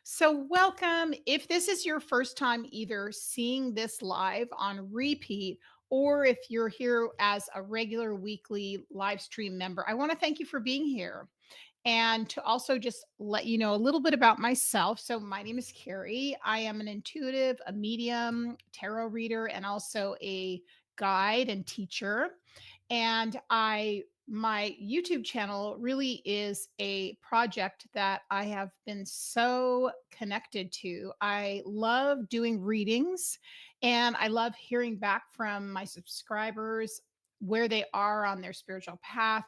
So, welcome. If this is your first time either seeing this live on repeat or if you're here as a regular weekly live stream member, I want to thank you for being here and to also just let you know a little bit about myself. So, my name is Carrie. I am an intuitive, a medium, tarot reader, and also a guide and teacher. And my YouTube channel really is a project that I have been so connected to. I love doing readings and I love hearing back from my subscribers where they are on their spiritual path,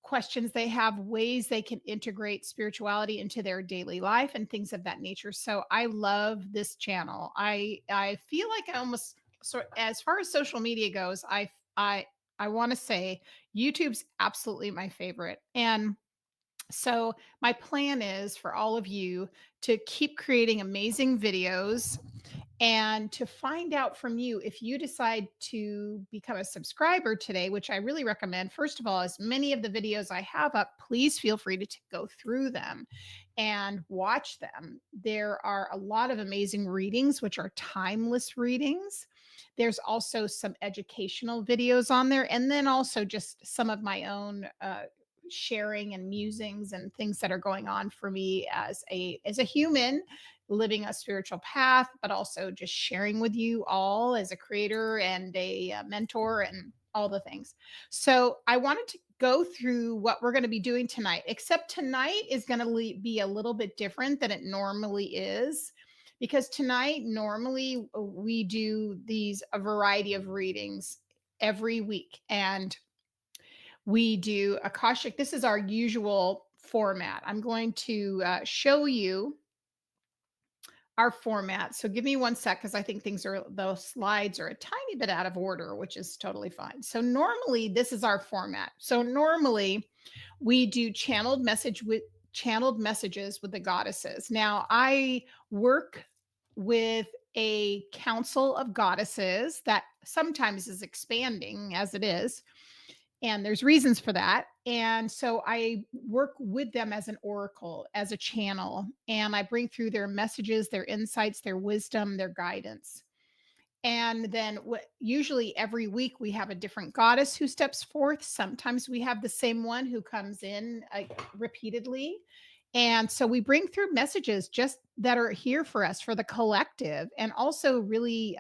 questions they have, ways they can integrate spirituality into their daily life and things of that nature. So I love this channel. I feel like I almost sort as far as social media goes, I I want to say YouTube's absolutely my favorite. And so, my plan is for all of you to keep creating amazing videos and to find out from you if you decide to become a subscriber today, which I really recommend. First of all, as many of the videos I have up, please feel free to go through them and watch them. There are a lot of amazing readings, which are timeless readings. There's also some educational videos on there, and then also just some of my own sharing and musings and things that are going on for me as a human living a spiritual path, but also just sharing with you all as a creator and a mentor and all the things. So I wanted to go through what we're going to be doing tonight, except tonight is going to be a little bit different than it normally is. Because tonight, normally we do these a variety of readings every week. And we do Akashic. This is our usual format. I'm going to show you our format. So give me one sec because I think those slides are a tiny bit out of order, which is totally fine. So normally this is our format. So normally we do channeled messages with the goddesses. Now I work with a council of goddesses that sometimes is expanding as it is, and there's reasons for that. And so I work with them as an oracle, as a channel, and I bring through their messages, their insights, their wisdom, their guidance. And then usually every week we have a different goddess who steps forth. Sometimes we have the same one who comes in repeatedly. And so we bring through messages just that are here for us, for the collective, and also really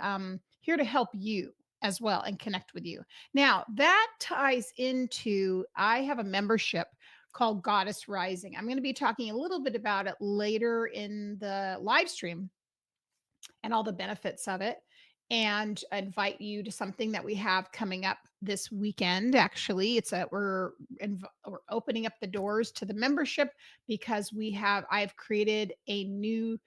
here to help you as well and connect with you. Now, that ties into I have a membership called Goddess Rising. I'm going to be talking a little bit about it later in the live stream and all the benefits of it, and invite you to something that we have coming up this weekend. Actually, we're opening up the doors to the membership because I've created a new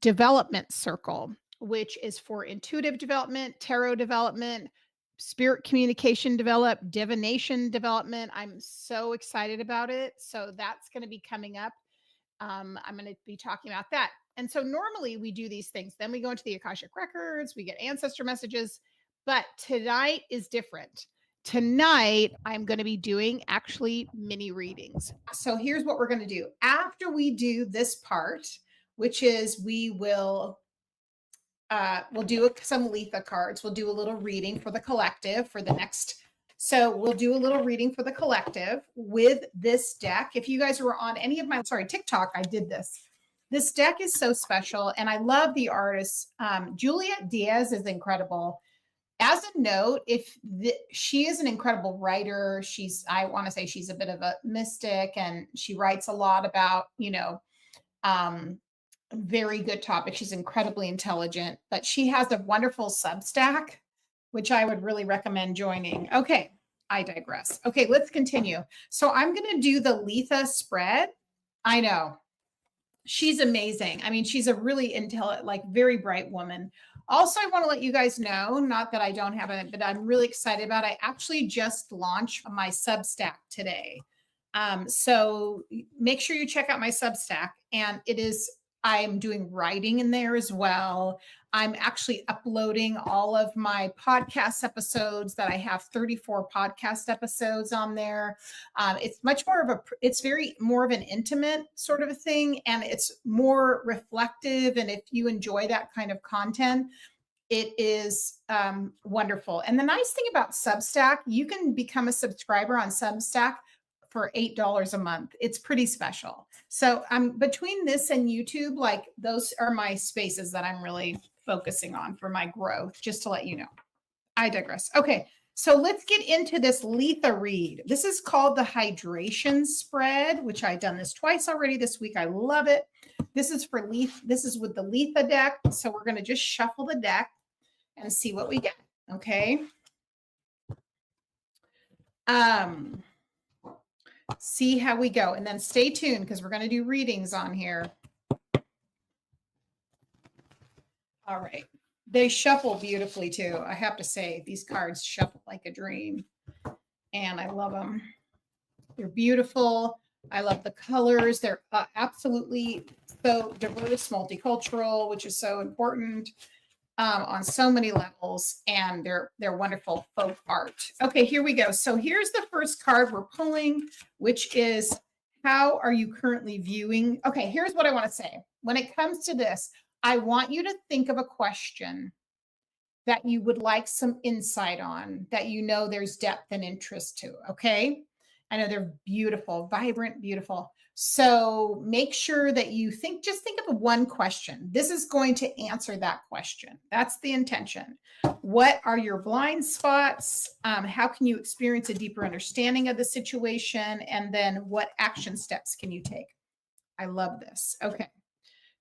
development circle, which is for intuitive development, tarot development, spirit communication divination development. I'm so excited about it. So that's going to be coming up. I'm going to be talking about that. And so normally we do these things. Then we go into the Akashic Records, we get ancestor messages, but tonight is different. Tonight, I'm going to be doing actually mini readings. So here's what we're going to do. After we do this part, which is we'll do some Letha cards. We'll do a little reading for the collective for the next. So we'll do a little reading for the collective with this deck. If you guys were on any of my, TikTok, I did this. This deck is so special, and I love the artist. Juliet Diaz is incredible. As a note, she is an incredible writer. I want to say she's a bit of a mystic, and she writes a lot about, very good topic. She's incredibly intelligent, but she has a wonderful Substack, which I would really recommend joining. Okay, I digress. Okay, let's continue. So I'm going to do the Letha spread. I know. She's amazing. I mean, she's a really very bright woman. Also, I want to let you guys know, not that I don't have it, but I'm really excited about it. I actually just launched my Substack today. So make sure you check out my Substack. And it is I'm doing writing in there as well. I'm actually uploading all of my podcast episodes that I have 34 podcast episodes on there. It's much more of it's very more of an intimate sort of a thing, and it's more reflective. And if you enjoy that kind of content, it is wonderful. And the nice thing about Substack, you can become a subscriber on Substack for $8 a month. It's pretty special. So between this and YouTube, like those are my spaces that I'm really focusing on for my growth, just to let you know. I digress. Okay, so let's get into this Letha read. This is called the hydration spread, which I've done this twice already this week. I love it. This is for Letha. This is with the Letha deck. So we're going to just shuffle the deck and see what we get. Okay. See how we go, and then stay tuned because we're going to do readings on here. All right. They shuffle beautifully too. I have to say, these cards shuffle like a dream, and I love them. They're beautiful. I love the colors. They're absolutely so diverse, multicultural, which is so important on so many levels, and they're wonderful folk art. Okay, here we go. So here's the first card we're pulling, which is, how are you currently viewing? Okay, here's what I want to say. When it comes to this, I want you to think of a question that you would like some insight on, that you know there's depth and interest to, okay? I know they're beautiful, vibrant, beautiful. So make sure that you just think of one question. This is going to answer that question. That's the intention. What are your blind spots? How can you experience a deeper understanding of the situation? And then what action steps can you take? I love this. Okay.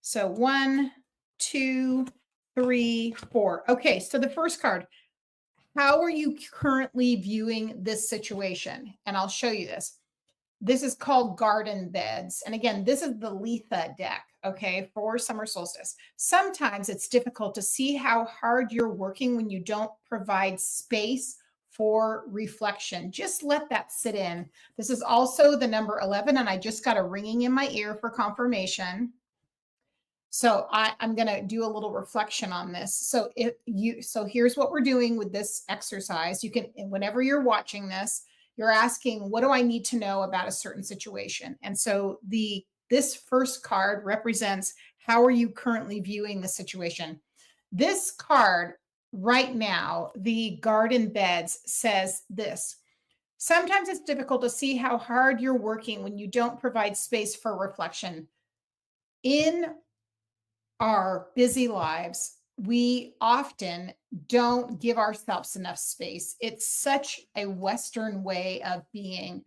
So 1, 2, 3, 4. Okay. So the first card, how are you currently viewing this situation? And I'll show you this. This is called Garden Beds. And again, this is the Letha deck, okay, for summer solstice. Sometimes it's difficult to see how hard you're working when you don't provide space for reflection. Just let that sit in. This is also the number 11, and I just got a ringing in my ear for confirmation. So I'm going to do a little reflection on this. So here's what we're doing with this exercise. You can, whenever you're watching this, you're asking, what do I need to know about a certain situation? And so this first card represents, how are you currently viewing the situation? This card right now, the Garden Beds, says this: sometimes it's difficult to see how hard you're working when you don't provide space for reflection. In our busy lives, we often don't give ourselves enough space. It's such a Western way of being,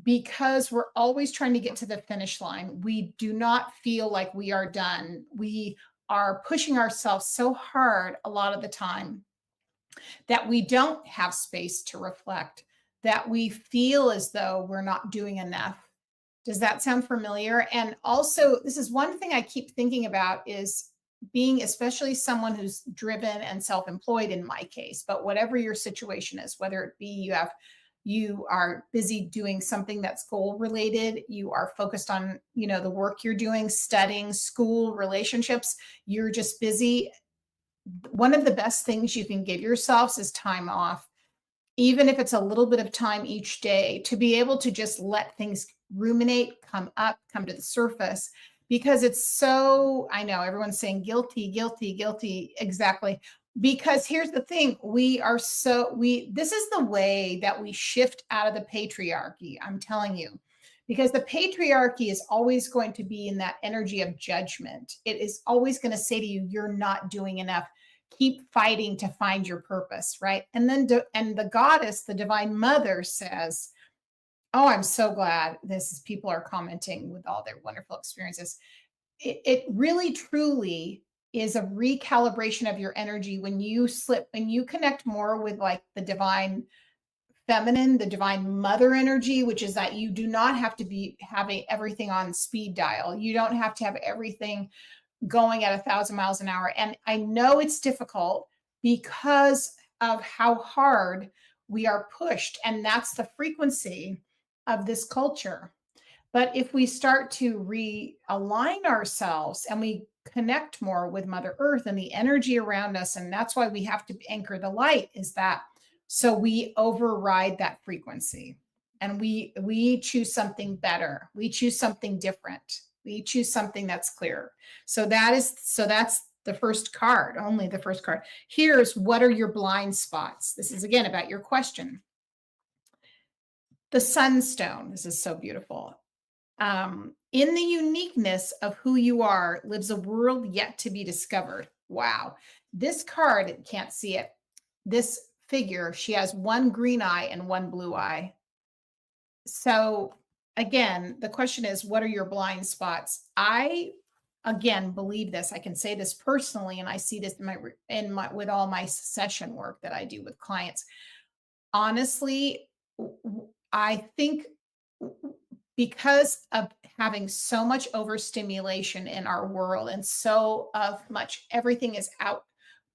because we're always trying to get to the finish line. We do not feel like we are done. We are pushing ourselves so hard a lot of the time that we don't have space to reflect, that we feel as though we're not doing enough. Does that sound familiar? And also, this is one thing I keep thinking about, is being, especially someone who's driven and self-employed in my case, but whatever your situation is, whether it be you are busy doing something that's goal related, you are focused on, the work you're doing, studying, school, relationships, you're just busy. One of the best things you can give yourselves is time off, even if it's a little bit of time each day, to be able to just let things ruminate, come to the surface. Because it's so, I know everyone's saying guilty, guilty, guilty. Exactly. Because here's the thing, this is the way that we shift out of the patriarchy. I'm telling you, because the patriarchy is always going to be in that energy of judgment. It is always going to say to you, you're not doing enough. Keep fighting to find your purpose, right? And then, and the goddess, the divine mother, says, oh, I'm so glad people are commenting with all their wonderful experiences. It really, truly is a recalibration of your energy when you connect more with like the divine feminine, the divine mother energy, which is that you do not have to be having everything on speed dial. You don't have to have everything going at 1,000 miles an hour. And I know it's difficult because of how hard we are pushed. And that's the frequency of this culture. But if we start to realign ourselves and we connect more with Mother Earth and the energy around us, and that's why we have to anchor the light, is that so we override that frequency and we choose something better. We choose something different. We choose something that's clear. So that's the first card, only the first card. Here's what are your blind spots? This is again about your question. The sunstone. This is so beautiful. In the uniqueness of who you are lives a world yet to be discovered. Wow. This card, can't see it. This figure, she has one green eye and one blue eye. So again, the question is, what are your blind spots? I again believe this. I can say this personally, and I see this in my with all my session work that I do with clients. Honestly, I think because of having so much overstimulation in our world and so of much everything is out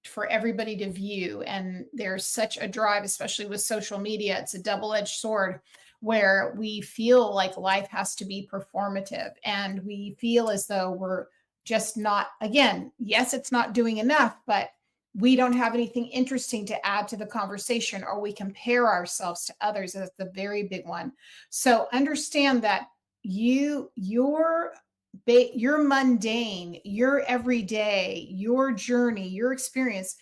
for everybody to view, and there's such a drive, especially with social media. It's a double-edged sword where we feel like life has to be performative and we feel as though we're just not, again, yes, it's not doing enough, but we don't have anything interesting to add to the conversation, or we compare ourselves to others. That's the very big one. So understand that your mundane, your everyday, your journey, your experience,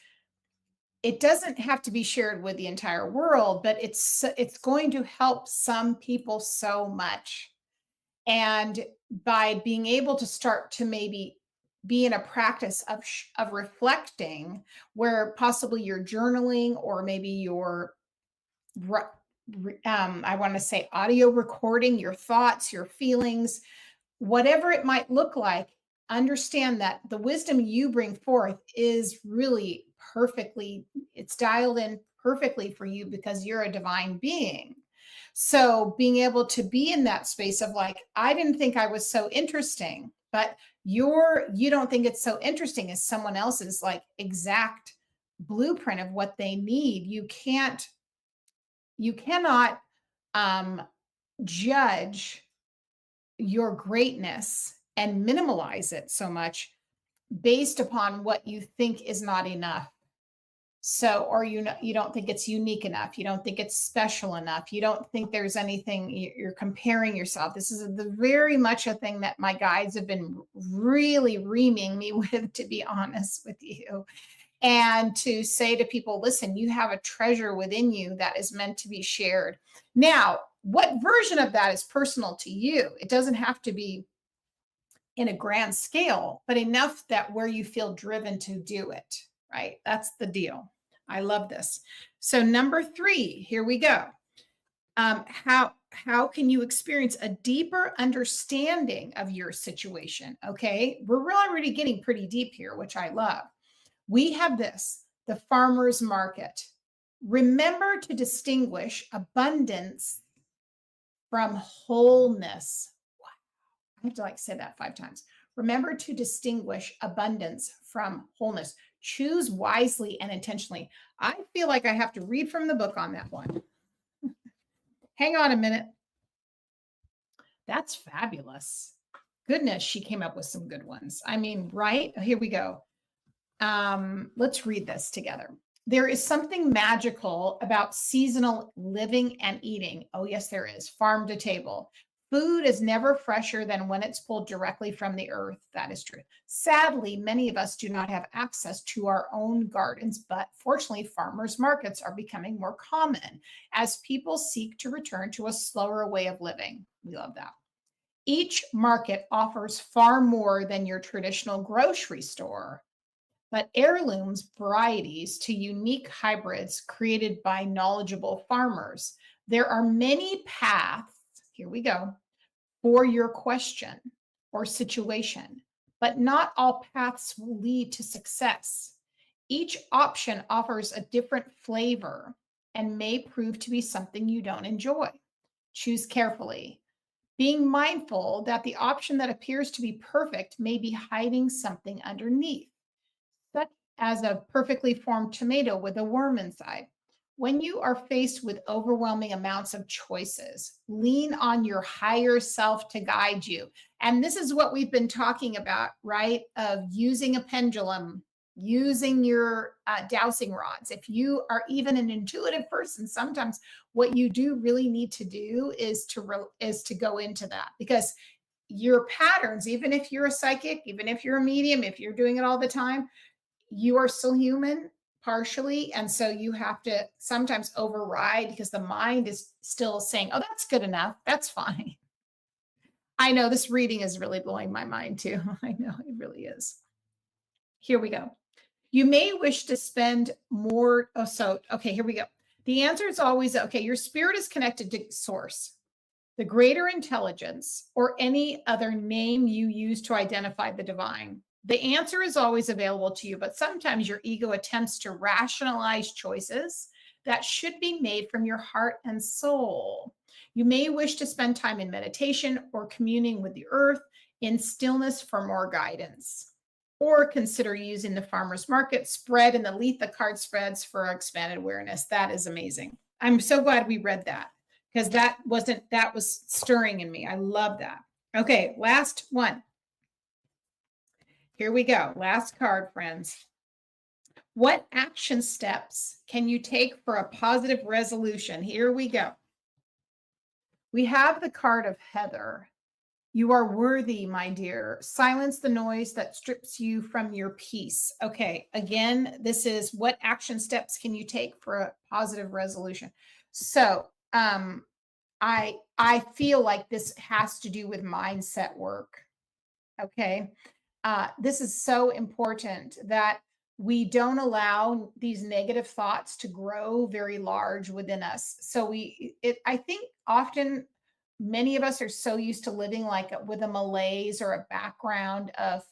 it doesn't have to be shared with the entire world, but it's going to help some people so much. And by being able to start to maybe be in a practice of reflecting, where possibly you're journaling, or maybe you're I want to say audio recording your thoughts, your feelings, whatever it might look like. Understand that the wisdom you bring forth is really perfectly, it's dialed in perfectly for you because you're a divine being. So being able to be in that space of like, I didn't think I was so interesting, but you don't think it's so interesting as someone else's like exact blueprint of what they need. You cannot judge your greatness and minimalize it so much based upon what you think is not enough. So, or you don't think it's unique enough. You don't think it's special enough. You don't think there's anything, you're comparing yourself. This is the very much a thing that my guides have been really reaming me with, to be honest with you. And to say to people, listen, you have a treasure within you that is meant to be shared. Now, what version of that is personal to you? It doesn't have to be in a grand scale, but enough that where you feel driven to do it, right? That's the deal. I love this. So number 3, here we go. How can you experience a deeper understanding of your situation? Okay, we're really already getting pretty deep here, which I love. We have this, the farmer's market. Remember to distinguish abundance from wholeness. I have to like say that 5 times. Remember to distinguish abundance from wholeness. Choose wisely and intentionally. I feel like I have to read from the book on that one. Hang on a minute. That's fabulous. Goodness, she came up with some good ones. I mean, right? Here we go. Let's read this together. There is something magical about seasonal living and eating. Oh, yes, there is. Farm to table. Food is never fresher than when it's pulled directly from the earth. That is true. Sadly, many of us do not have access to our own gardens, but fortunately, farmers markets are becoming more common as people seek to return to a slower way of living. We love that. Each market offers far more than your traditional grocery store, but heirlooms, varieties to unique hybrids created by knowledgeable farmers. There are many paths, here we go, for your question or situation, but not all paths will lead to success. Each option offers a different flavor and may prove to be something you don't enjoy. Choose carefully, being mindful that the option that appears to be perfect may be hiding something underneath, such as a perfectly formed tomato with a worm inside. When you are faced with overwhelming amounts of choices, lean on your higher self to guide you. And this is what we've been talking about, right? Of using a pendulum, using your dowsing rods. If you are even an intuitive person, sometimes what you do really need to do is to go into that, because your patterns, even if you're a psychic, even if you're a medium, if you're doing it all the time, you are still human partially. And so you have to sometimes override, because the mind is still saying, oh, that's good enough. That's fine. I know this reading is really blowing my mind too. I know it really is. Here we go. You may wish to spend more. Oh, so, okay, here we go. The answer is always, okay, your spirit is connected to source, the greater intelligence, or any other name you use to identify the divine. The answer is always available to you, but sometimes your ego attempts to rationalize choices that should be made from your heart and soul. You may wish to spend time in meditation or communing with the earth in stillness for more guidance. Or consider using the farmer's market spread and the Letha card spreads for expanded awareness. That is amazing. I'm so glad we read that, because that was stirring in me. I love that. Okay, last one. Here we go. Last card, friends. What action steps can you take for a positive resolution? Here we go. We have the card of Heber. You are worthy, my dear. Silence the noise that strips you from your peace. Okay, again, this is what action steps can you take for a positive resolution? So, I feel like this has to do with mindset work. Okay. This is so important that we don't allow these negative thoughts to grow very large within us. So I think often many of us are so used to living like with a malaise or a background of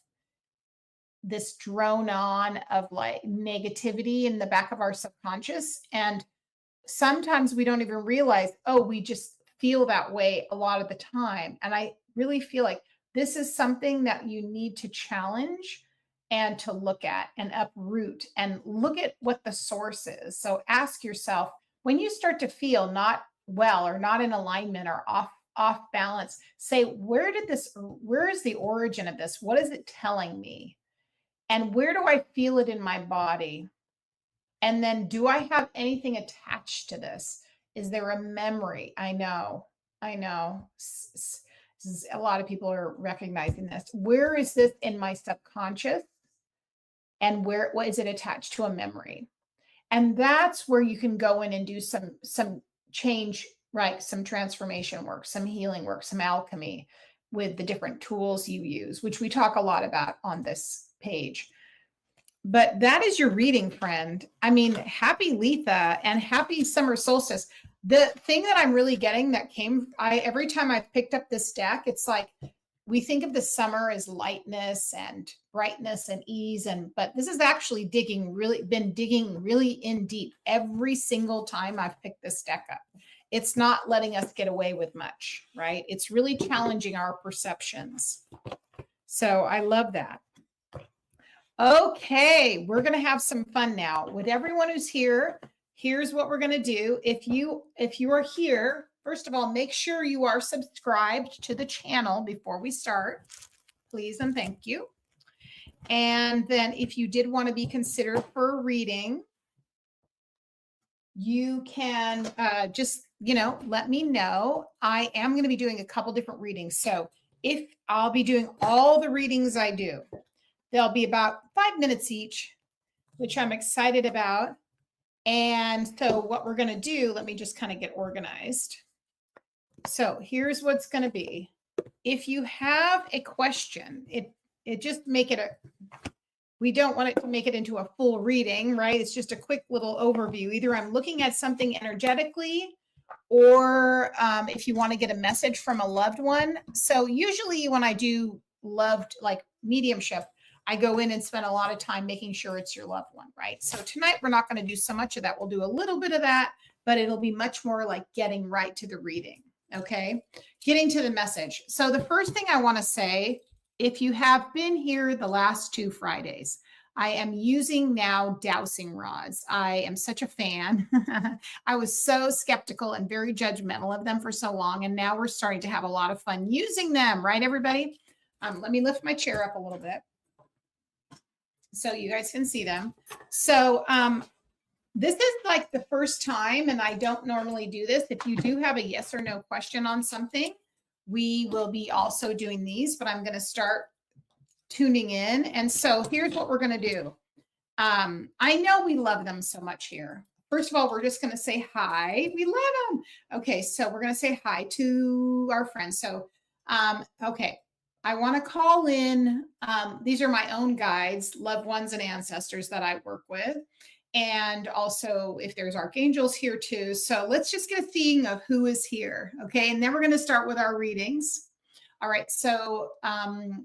this drone on of like negativity in the back of our subconscious. And sometimes we don't even realize, oh, we just feel that way a lot of the time. And I really feel like this is something that you need to challenge and to look at and uproot and look at what the source is. So ask yourself, when you start to feel not well or not in alignment or off balance, say, where is the origin of this? What is it telling me? And where do I feel it in my body? And then, do I have anything attached to this? Is there a memory? I know. A lot of people are recognizing this. Where is this in my subconscious? And what is it attached to a memory? And that's where you can go in and do some change, right? Some transformation work, some healing work, some alchemy with the different tools you use, which we talk a lot about on this page. But that is your reading, friend. I mean, happy Letha and happy summer solstice. The thing that I'm really getting every time I've picked up this deck, it's like we think of the summer as lightness and brightness and ease, but this is actually been digging really in deep every single time I've picked this deck up. It's not letting us get away with much, right? It's really challenging our perceptions. So I love that. Okay, we're going to have some fun now with everyone who's here. Here's what we're going to do. If you are here, first of all, make sure you are subscribed to the channel before we start, please and thank you. And then if you did want to be considered for a reading, you can just, let me know. I am going to be doing a couple different readings. So if I'll be doing all the readings I do, they'll be about 5 minutes each, which I'm excited about. And so what we're going to do, let me just kind of get organized. So here's what's going to be. If you have a question, it just we don't want it to make it into a full reading, right? It's just a quick little overview. Either I'm looking at something energetically, or if you want to get a message from a loved one. So usually when I do like mediumship, I go in and spend a lot of time making sure it's your loved one, right? So tonight we're not going to do so much of that. We'll do a little bit of that, but it'll be much more like getting right to the reading, okay? Getting to the message. So the first thing I want to say, if you have been here the last 2 Fridays, I am using now dowsing rods. I am such a fan. I was so skeptical and very judgmental of them for so long, and now we're starting to have a lot of fun using them, right, everybody? Let me lift my chair up a little bit so you guys can see them. So this is like the first time, and I don't normally do this. If you do have a yes or no question on something, we will be also doing these, but I'm going to start tuning in. And so here's what we're going to do. I know we love them so much here. First of all, we're just going to say hi. We love them. Okay, so we're going to say hi to our friends. So, okay, I want to call in. These are my own guides, loved ones, and ancestors that I work with. And also, if there's archangels here too. So let's just get a theme of who is here. Okay, and then we're going to start with our readings. All right, so thank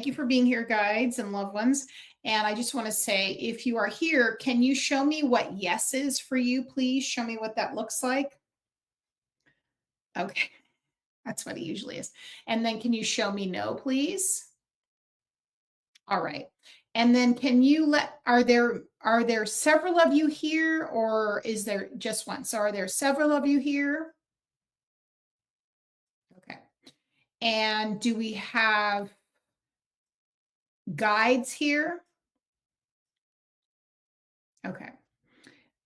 you for being here, guides and loved ones. And I just want to say, if you are here, can you show me what yes is for you, please? Show me what that looks like. Okay, that's what it usually is. And then can you show me no, please? All right. And then can you are there several of you here, or is there just one? So are there several of you here? Okay. And do we have guides here? Okay.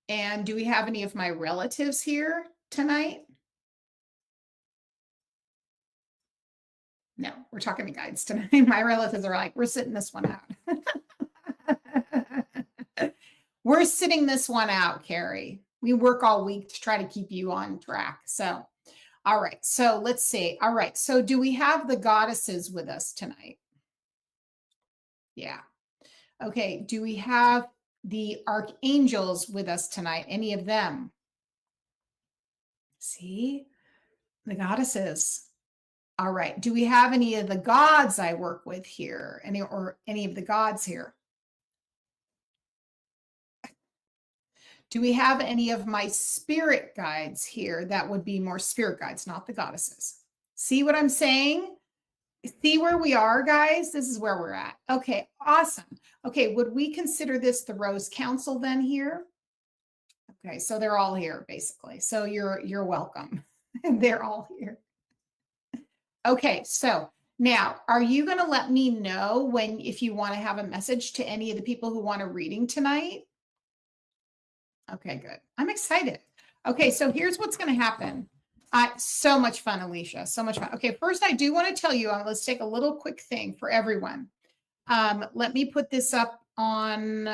And do we have any of my relatives here tonight? No, we're talking to guides tonight. My relatives are like, we're sitting this one out. We're sitting this one out, Carrie. We work all week to try to keep you on track. So, all right. So let's see. All right. So do we have the goddesses with us tonight? Yeah. Okay. Do we have the archangels with us tonight? Any of them? See? The goddesses. All right. Do we have any of the gods I work with here? Any of the gods here? Do we have any of my spirit guides here that would be more spirit guides, not the goddesses? See what I'm saying? See where we are, guys? This is where we're at. Okay, awesome. Okay, would we consider this the Rose Council then here? Okay, so they're all here basically. So you're welcome. They're all here. Okay, so now are you going to let me know if you want to have a message to any of the people who want a reading tonight? Okay, good. I'm excited. Okay, so here's what's going to happen. So much fun, Alicia. So much fun. Okay, first I do want to tell you, let's take a little quick thing for everyone. Let me put this up on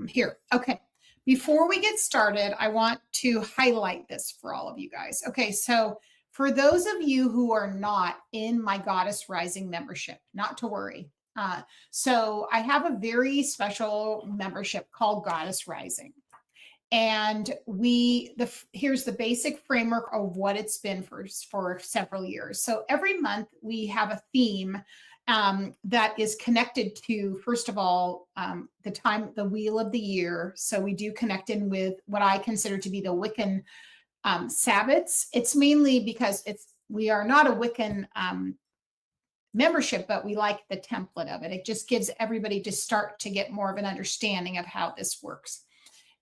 here. Okay, before we get started, I want to highlight this for all of you guys. Okay, so for those of you who are not in my Goddess Rising membership, not to worry. So I have a very special membership called Goddess Rising. And here's the basic framework of what it's been for several years. So every month we have a theme that is connected to, first of all, the wheel of the year. So we do connect in with what I consider to be the Wiccan Sabbats. It's mainly because we are not a Wiccan membership, but we like the template of it. It just gives everybody to start to get more of an understanding of how this works.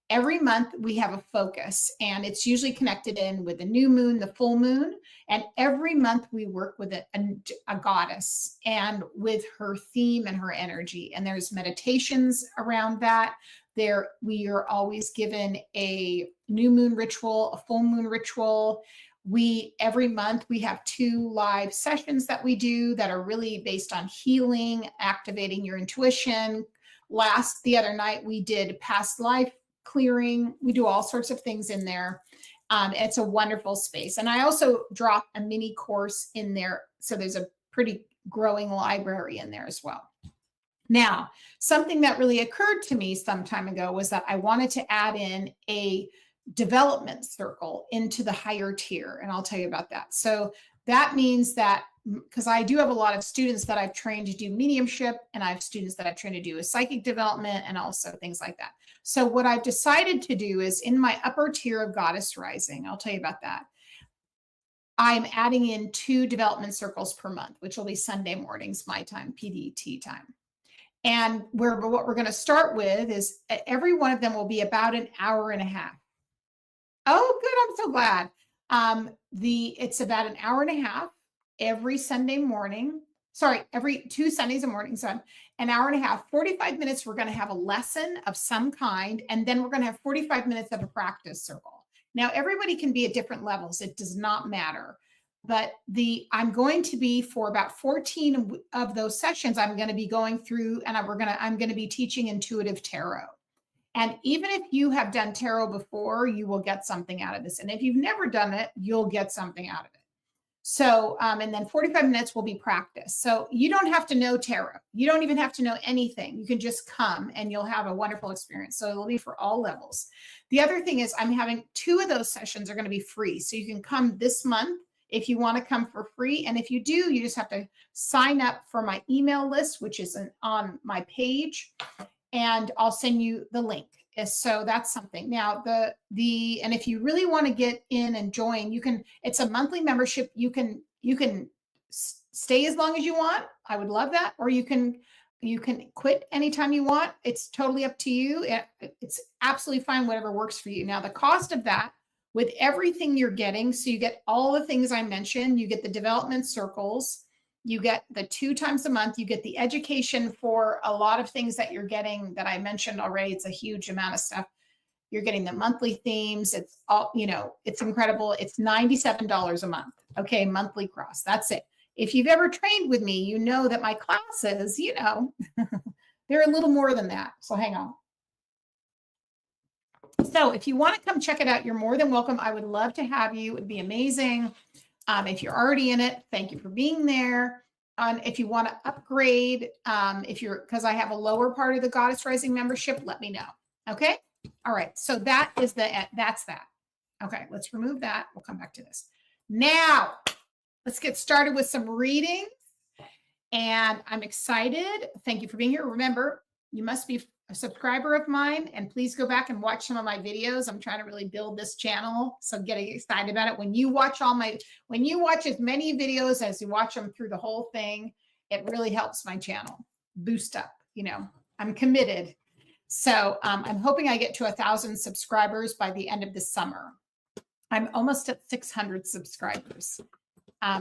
Every month we have a focus, and it's usually connected in with the new moon, the full moon. And every month we work with a goddess and with her theme and her energy. And there's meditations around that. We are always given a new moon ritual, a full moon ritual. Every month we have 2 live sessions that we do that are really based on healing, activating your intuition. The other night we did past life clearing. We do all sorts of things in there. It's a wonderful space. And I also drop a mini course in there. So there's a pretty growing library in there as well. Now, something that really occurred to me some time ago was that I wanted to add in a development circle into the higher tier. And I'll tell you about that. So that means that, because I do have a lot of students that I've trained to do mediumship, and I have students that I've trained to do a psychic development and also things like that. So what I've decided to do is in my upper tier of Goddess Rising, I'll tell you about that. I'm adding in 2 development circles per month, which will be Sunday mornings, my time, PDT time. And what we're going to start with is every one of them will be about an hour and a half. Oh, good. I'm so glad. It's about an hour and a half every Sunday morning. Sorry, every 2 Sundays a morning, so an hour and a half, 45 minutes. We're going to have a lesson of some kind, and then we're going to have 45 minutes of a practice circle. Now, everybody can be at different levels. It does not matter. But I'm going to be, for about 14 of those sessions, I'm going to be going through, and I'm going to be teaching intuitive tarot. And even if you have done tarot before, you will get something out of this. And if you've never done it, you'll get something out of it. So, and then 45 minutes will be practice. So you don't have to know tarot. You don't even have to know anything. You can just come and you'll have a wonderful experience. So it'll be for all levels. The other thing is I'm having 2 of those sessions are going to be free. So you can come this month if you want to come for free. And if you do, you just have to sign up for my email list, which is on my page, and I'll send you the link. So that's something. Now, and if you really want to get in and join, it's a monthly membership. You can stay as long as you want. I would love that. Or you can quit anytime you want. It's totally up to you. It's absolutely fine, whatever works for you. Now, the cost of that, with everything you're getting, so you get all the things I mentioned, you get the development circles, you get the 2 times a month, you get the education for a lot of things that you're getting that I mentioned already. It's a huge amount of stuff. You're getting the monthly themes. It's all, it's incredible. It's $97 a month. Okay, monthly cross. That's it. If you've ever trained with me, you know that my classes, they're a little more than that. So hang on. So if you want to come check it out, you're more than welcome. I would love to have you. It would be amazing. If you're already in it, thank you for being there. If you want to upgrade, because I have a lower part of the Goddess Rising membership, let me know. Okay. All right. So that's that. Okay. Let's remove that. We'll come back to this. Now, let's get started with some readings. And I'm excited. Thank you for being here. Remember, you must be a subscriber of mine, and please go back and watch some of my videos. I'm trying to really build this channel, so getting excited about it. When you watch as many videos as you watch them through the whole thing, it really helps my channel boost up. I'm committed. So I'm hoping I get to 1,000 subscribers by the end of the summer. I'm almost at 600 subscribers.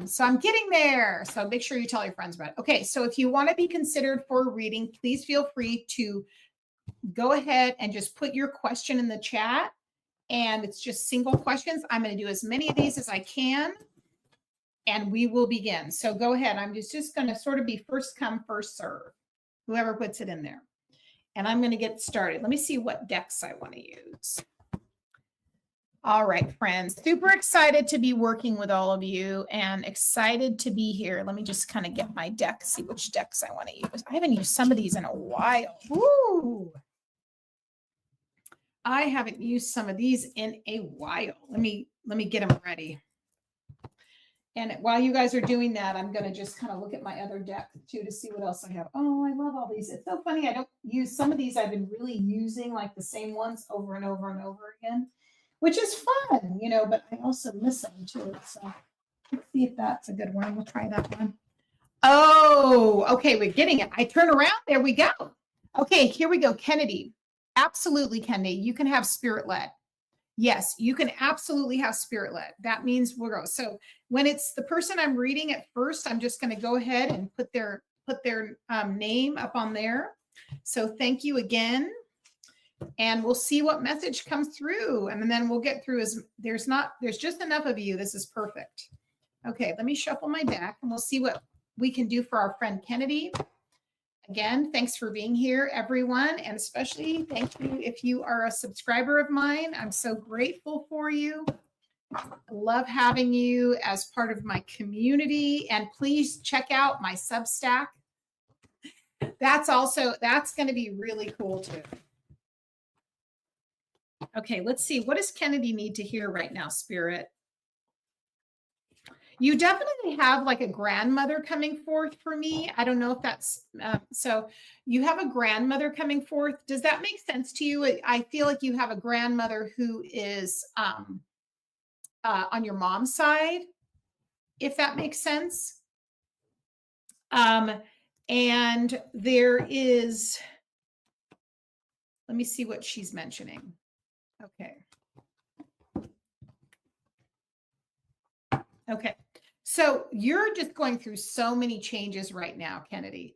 So I'm getting there. So make sure you tell your friends about it. Okay. So if you want to be considered for a reading, please feel free to go ahead and just put your question in the chat. And it's just single questions. I'm going to do as many of these as I can, and we will begin. So go ahead. I'm just going to sort of be first come, first serve, whoever puts it in there. And I'm going to get started. Let me see what decks I want to use. All right, friends, super excited to be working with all of you and excited to be here. Let me just kind of get my deck, see which decks I want to use. I haven't used some of these in a while. Woo! I haven't used some of these in a while. Let me get them ready. And while you guys are doing that, I'm going to just kind of look at my other deck too to see what else I have. Oh, I love all these. It's so funny. I don't use some of these. I've been really using like the same ones over and over and over again, which is fun, but I also miss them too. So let's see if that's a good one. We'll try that one. Oh, okay. We're getting it. I turn around. There we go. Okay, here we go. Kennedy. Absolutely, Kennedy. You can have spirit-led. Yes, you can absolutely have spirit-led. That means we'll go. So when it's the person I'm reading at first, I'm just going to go ahead and put their name up on there. So thank you again. And we'll see what message comes through. And then we'll get through there's just enough of you. This is perfect. Okay, let me shuffle my deck and we'll see what we can do for our friend Kennedy. Again, thanks for being here, everyone. And especially thank you if you are a subscriber of mine. I'm so grateful for you. I love having you as part of my community. And please check out my Substack. That's going to be really cool too. Okay, let's see. What does Kennedy need to hear right now, Spirit? You definitely have like a grandmother coming forth for me. I don't know if that's, so you have a grandmother coming forth. Does that make sense to you? I feel like you have a grandmother who is on your mom's side, if that makes sense. And there is, let me see what she's mentioning. Okay. Okay. So you're just going through so many changes right now, Kennedy.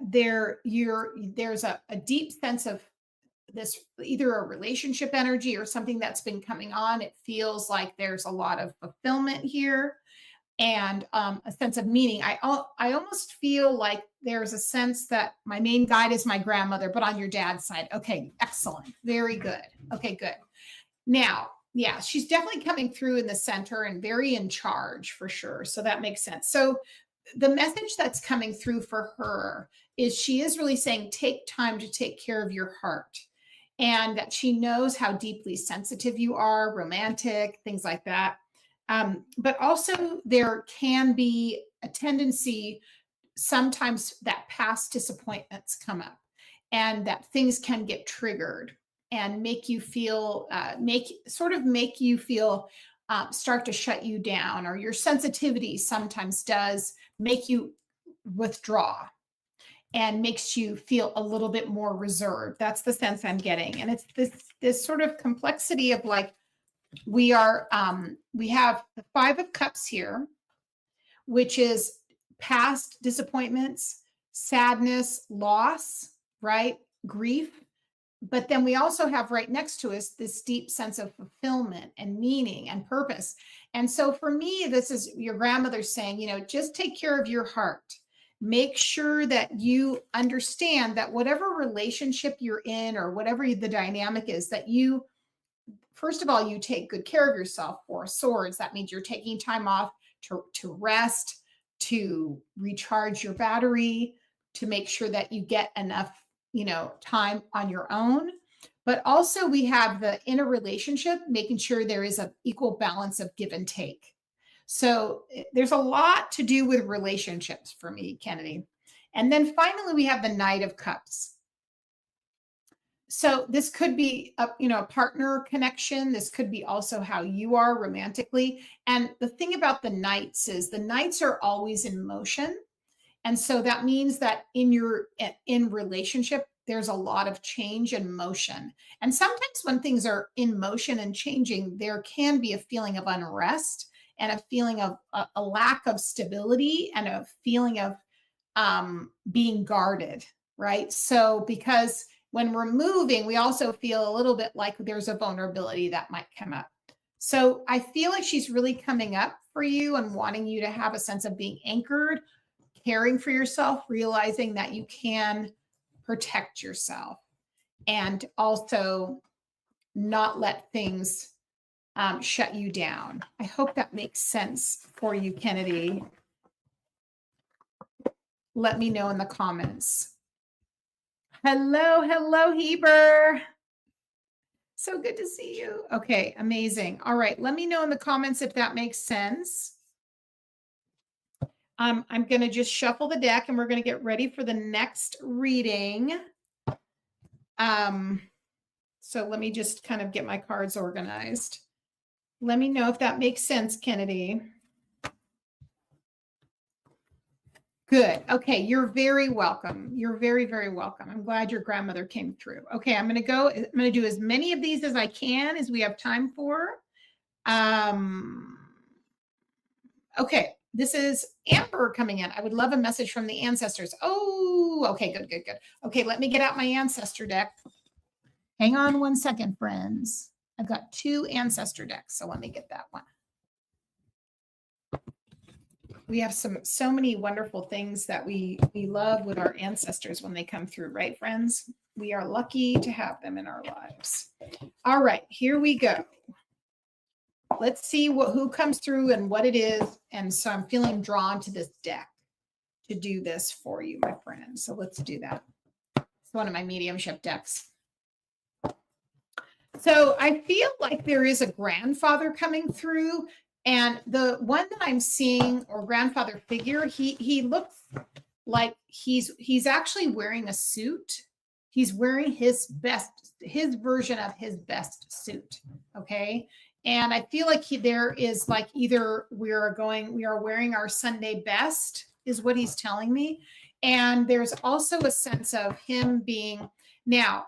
There's a deep sense of this, either a relationship energy or something that's been coming on. It feels like there's a lot of fulfillment here, and a sense of meaning. I almost feel like there's a sense that my main guide is my grandmother, but on your dad's side. Okay, excellent. Very good. Okay, good. Now, yeah, she's definitely coming through in the center and very in charge for sure. So that makes sense. So the message that's coming through for her is she is really saying, take time to take care of your heart. And that she knows how deeply sensitive you are, romantic, things like that. But also there can be a tendency sometimes that past disappointments come up and that things can get triggered and make you feel make you feel start to shut you down, or your sensitivity sometimes does make you withdraw and makes you feel a little bit more reserved. That's the sense I'm getting. And it's this sort of complexity of like, we have the 5 of Cups here, which is past disappointments, sadness, loss, right? Grief. But then we also have right next to us this deep sense of fulfillment and meaning and purpose. And so for me, this is your grandmother saying, just take care of your heart. Make sure that you understand that whatever relationship you're in or whatever the dynamic is, that you, first of all, you take good care of yourself. For Swords, that means you're taking time off to rest, to recharge your battery, to make sure that you get enough time on your own. But also we have the inner relationship, making sure there is an equal balance of give and take. So there's a lot to do with relationships for me, Kennedy. And then finally, we have the Knight of Cups. So this could be a partner connection. This could be also how you are romantically. And the thing about the Knights is the Knights are always in motion. And so that means that in relationship, there's a lot of change and motion. And sometimes when things are in motion and changing, there can be a feeling of unrest and a feeling of a lack of stability and a feeling of being guarded, right? So because when we're moving, we also feel a little bit like there's a vulnerability that might come up. So I feel like she's really coming up for you and wanting you to have a sense of being anchored, caring for yourself, realizing that you can protect yourself and also not let things shut you down. I hope that makes sense for you, Kennedy. Let me know in the comments. Hello, Heber. So good to see you. Okay, amazing. All right, let me know in the comments if that makes sense. I'm going to just shuffle the deck and we're going to get ready for the next reading. So let me just kind of get my cards organized. Let me know if that makes sense, Kennedy. Good. Okay, you're very welcome. You're very, very welcome. I'm glad your grandmother came through. Okay, I'm going to do as many of these as I can as we have time for. Okay, this is Amber coming in. I would love a message from the ancestors. Oh, okay, good. Okay, let me get out my ancestor deck. Hang on one second, friends. I've got 2 ancestor decks, so let me get that one. We have so many wonderful things that we love with our ancestors when they come through, right, friends? We are lucky to have them in our lives. All right, here we go. Let's see who comes through and what it is. And so I'm feeling drawn to this deck to do this for you, my friend. So let's do that. It's one of my mediumship decks. So I feel like there is a grandfather coming through, and the one that I'm seeing, or grandfather figure, he looks like he's actually wearing a suit. He's wearing his version of his best suit. Okay. And I feel like there is like either we are wearing our Sunday best is what he's telling me. And there's also a sense of him being, now,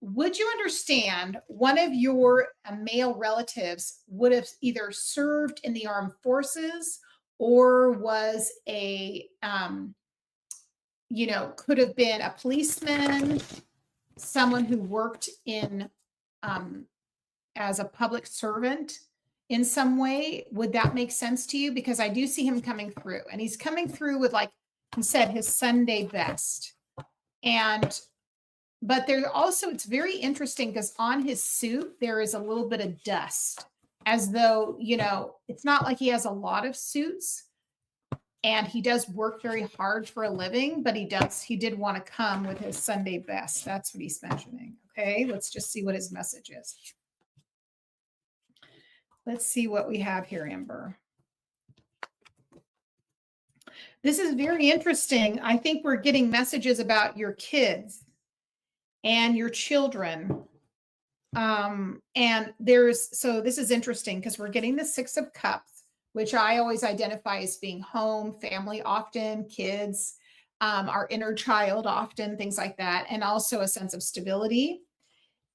would you understand one of your male relatives would have either served in the armed forces or was a, could have been a policeman, someone who worked in as a public servant in some way? Would that make sense to you? Because I do see him coming through, and he's coming through with, like he said, his Sunday best. But there also, it's very interesting because on his suit, there is a little bit of dust, as though, it's not like he has a lot of suits, and he does work very hard for a living, but he did want to come with his Sunday best. That's what he's mentioning. Okay, let's just see what his message is. Let's see what we have here, Amber. This is very interesting. I think we're getting messages about your kids and your children. And so this is interesting because we're getting the 6 of Cups, which I always identify as being home, family, often kids, our inner child, often things like that. And also a sense of stability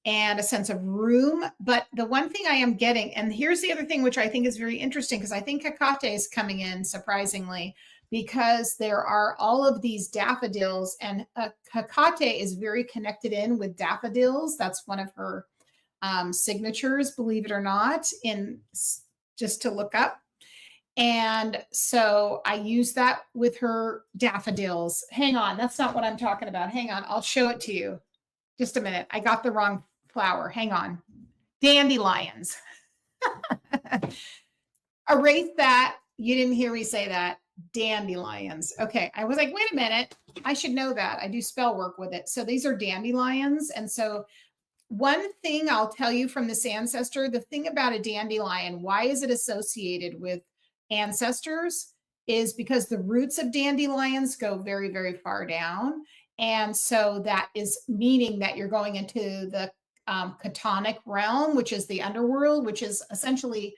and a sense of room. But the one thing I am getting, and here's the other thing, which I think is very interesting, because I think Hecate is coming in, surprisingly, because there are all of these daffodils, and Hecate is very connected in with daffodils. That's one of her signatures, believe it or not, in just to look up. And so I use that with her daffodils. Hang on, that's not what I'm talking about. Hang on, I'll show it to you. Just a minute. I got the wrong flower. Hang on. Dandelions. Erase that. You didn't hear me say that. Dandelions. Okay. I was like, wait a minute. I should know that. I do spell work with it. So these are dandelions. And so one thing I'll tell you from this ancestor, the thing about a dandelion, why is it associated with ancestors, is because the roots of dandelions go very, very far down. And so that is meaning that you're going into the chthonic realm, which is the underworld, which is essentially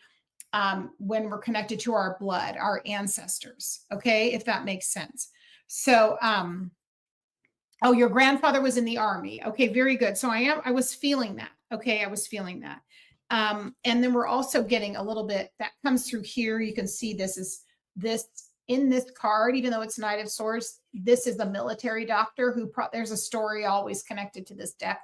when we're connected to our blood, our ancestors. Okay, if that makes sense. So, oh, your grandfather was in the army. Okay, very good. So I was feeling that. Okay, I was feeling that. And then we're also getting a little bit that comes through here. You can see this in this card, even though it's Knight of Swords. This is a military doctor who there's a story always connected to this deck.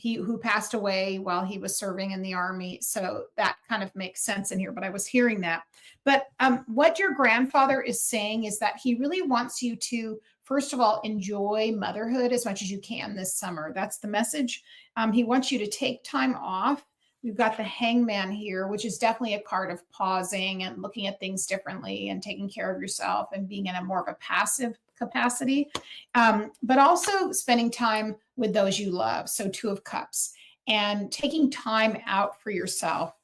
Who passed away while he was serving in the army. So that kind of makes sense in here, but I was hearing that. But what your grandfather is saying is that he really wants you to, first of all, enjoy motherhood as much as you can this summer. That's the message. He wants you to take time off. We've got the Hangman here, which is definitely a card of pausing and looking at things differently and taking care of yourself and being in a more of a passive capacity, but also spending time with those you love. So 2 of Cups, and taking time out for yourself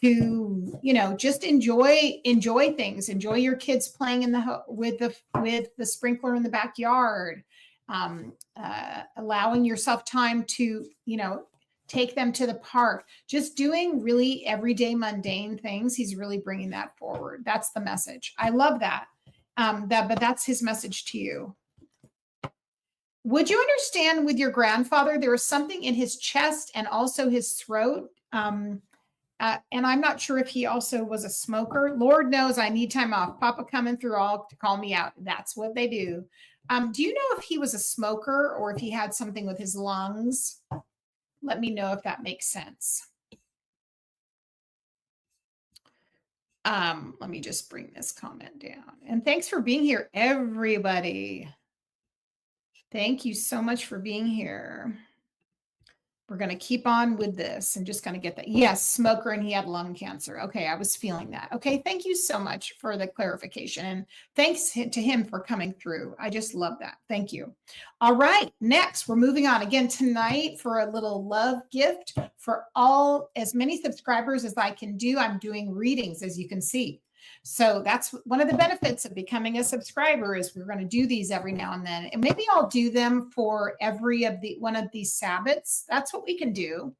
to, just enjoy things. Enjoy your kids playing with the sprinkler in the backyard, allowing yourself time to, take them to the park, just doing really everyday mundane things. He's really bringing that forward. That's the message. I love that. But that's his message to you. Would you understand with your grandfather, there was something in his chest and also his throat. And I'm not sure if he also was a smoker. Lord knows I need time off. Papa coming through all to call me out. That's what they do. Do you know if he was a smoker or if he had something with his lungs? Let me know if that makes sense. Let me just bring this comment down. And thanks for being here, everybody. Thank you so much for being here. We're going to keep on with this and just going to get that. Yes, smoker, and he had lung cancer. Okay, I was feeling that. Okay, thank you so much for the clarification. And thanks to him for coming through. I just love that. Thank you. All right, next, we're moving on again tonight for a little love gift for as many subscribers as I can do. I'm doing readings, as you can see. So that's one of the benefits of becoming a subscriber, is we're going to do these every now and then. And maybe I'll do them for one of these Sabbats. That's what we can do.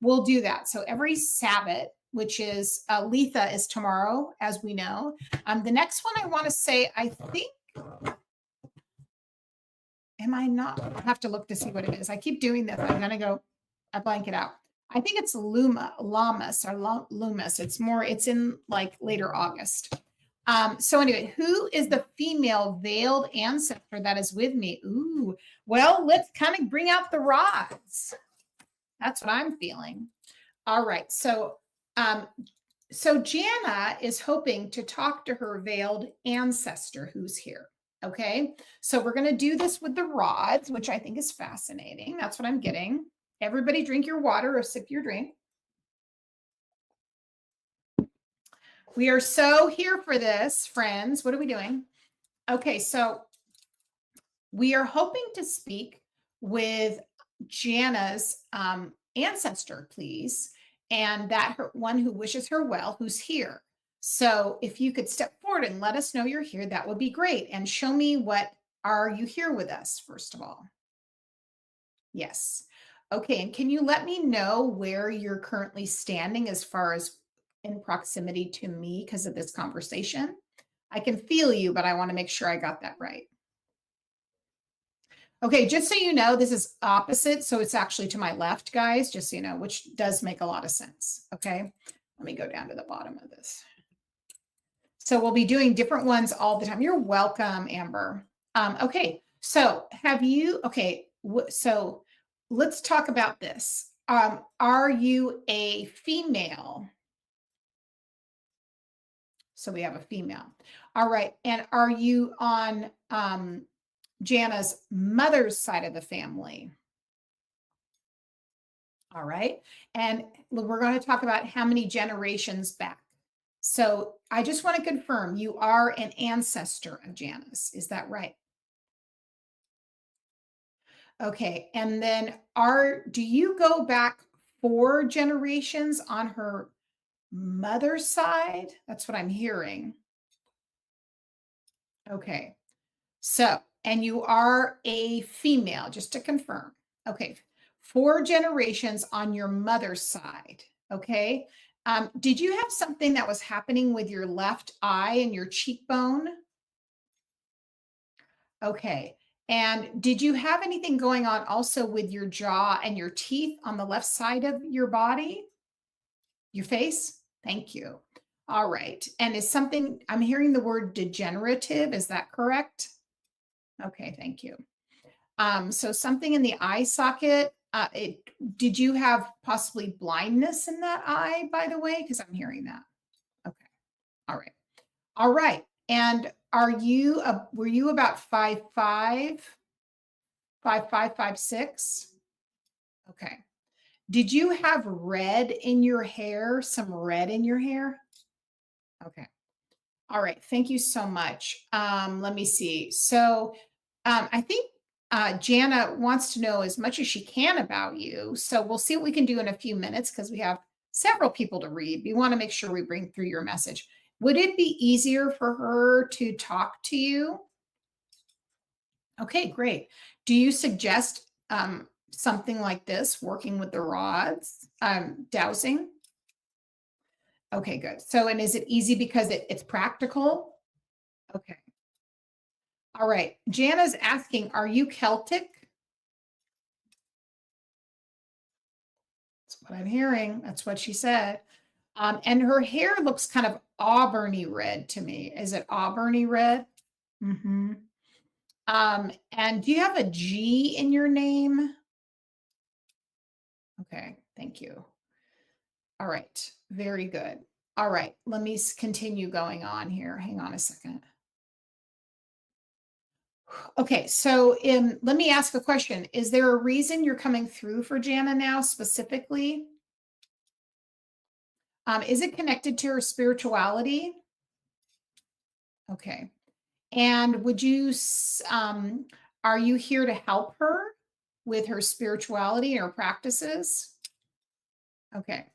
We'll do that. So every Sabbat, which is Letha, is tomorrow, as we know. The next one I want to say, I think am I not? I have to look to see what it is. I keep doing this. I'm going to go, I blank it out. I think it's Lamas or Loomis. It's in like later August. So anyway, who is the female veiled ancestor that is with me? Ooh, well, let's kind of bring out the rods. That's what I'm feeling. All right. So Jana is hoping to talk to her veiled ancestor who's here. Okay. So we're going to do this with the rods, which I think is fascinating. That's what I'm getting. Everybody drink your water or sip your drink. We are so here for this, friends. What are we doing? Okay. So we are hoping to speak with Jana's ancestor, please, and that one who wishes her well, who's here. So if you could step forward and let us know you're here, that would be great. And show me what are you here with us, first of all? Yes. Okay. And can you let me know where you're currently standing as far as in proximity to me because of this conversation? I can feel you, but I want to make sure I got that right. Okay, just so you know, this is opposite. So it's actually to my left, guys, just so you know, which does make a lot of sense. Okay, let me go down to the bottom of this. So we'll be doing different ones all the time. You're welcome, Amber. Okay, so so let's talk about this. Are you a female? So we have a female. All right, and are you on Jana's mother's side of the family? All right. And we're going to talk about how many generations back. So I just want to confirm you are an ancestor of Jana's. Is that right? Okay. And then do you go back 4 generations on her mother's side? That's what I'm hearing. Okay. So, and you are a female, just to confirm. Okay. 4 generations on your mother's side. Okay. Did you have something that was happening with your left eye and your cheekbone? Okay. And did you have anything going on also with your jaw and your teeth on the left side of your body? Your face? Thank you. All right. And I'm hearing the word degenerative. Is that correct? Okay. Thank you. So something in the eye socket. Did you have possibly blindness in that eye, by the way? Because I'm hearing that. Okay. All right. All right. And were you about 5'5", 5'5", 5'6"? Okay. Did you have red in your hair? Some red in your hair? Okay. All right. Thank you so much. Let me see. So I think Jana wants to know as much as she can about you. So we'll see what we can do in a few minutes because we have several people to read. We want to make sure we bring through your message. Would it be easier for her to talk to you? Okay, great. Do you suggest something like this, working with the rods, dowsing? Okay, good. So, and is it easy because it's practical? Okay. All right. Jana's asking, are you Celtic? That's what I'm hearing. That's what she said. And her hair looks kind of auburny red to me. Is it auburny red? Mm-hmm. And do you have a G in your name? Okay, thank you. All right, very good. All right, let me continue going on here. Hang on a second. Okay, so let me ask a question. Is there a reason you're coming through for Jana now specifically? Is it connected to her spirituality? Okay. And are you here to help her with her spirituality or practices? Okay.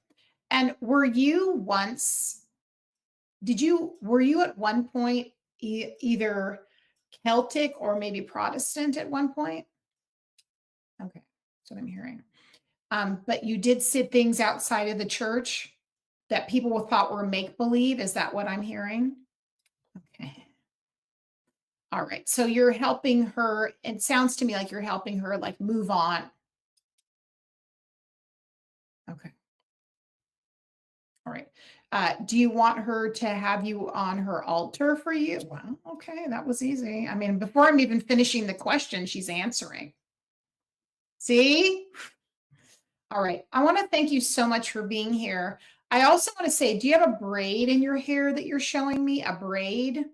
And were you at one point either Celtic or maybe Protestant at one point? Okay. That's what I'm hearing. But you did see things outside of the church that people thought were make-believe. Is that what I'm hearing? Okay. All right. So you're helping her. It sounds to me like you're helping her like move on. Okay. All right. Do you want her to have you on her altar for you? Well, okay, that was easy. I mean, before I'm even finishing the question, she's answering. See? All right. I want to thank you so much for being here. I also want to say, do you have a braid in your hair that you're showing me? A braid?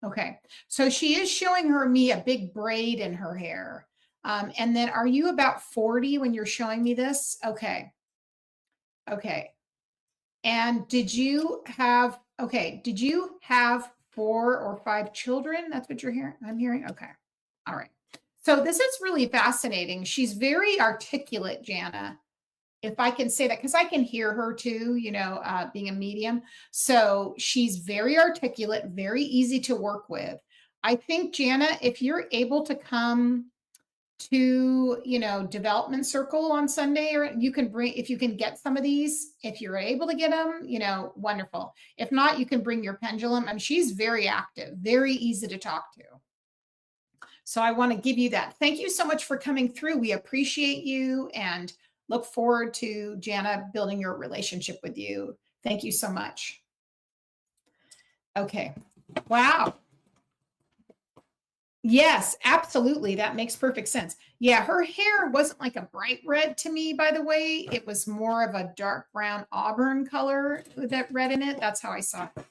Okay. So she is showing me a big braid in her hair. And then are you about 40 when you're showing me this? Okay. Okay. And did you have 4 or 5 children? That's what you're hearing? I'm hearing. Okay. All right. So this is really fascinating. She's very articulate, Jana, if I can say that, because I can hear her too, being a medium. So she's very articulate, very easy to work with. I think, Jana, if you're able to come to, development circle on Sunday, or you can bring, if you can get some of these, if you're able to get them, wonderful. If not, you can bring your pendulum. And she's very active, very easy to talk to. So I want to give you that. Thank you so much for coming through. We appreciate you and look forward to Jana building your relationship with you. Thank you so much. Okay. Wow. Yes, absolutely. That makes perfect sense. Yeah, her hair wasn't like a bright red to me, by the way. It was more of a dark brown auburn color with that red in it. That's how I saw it.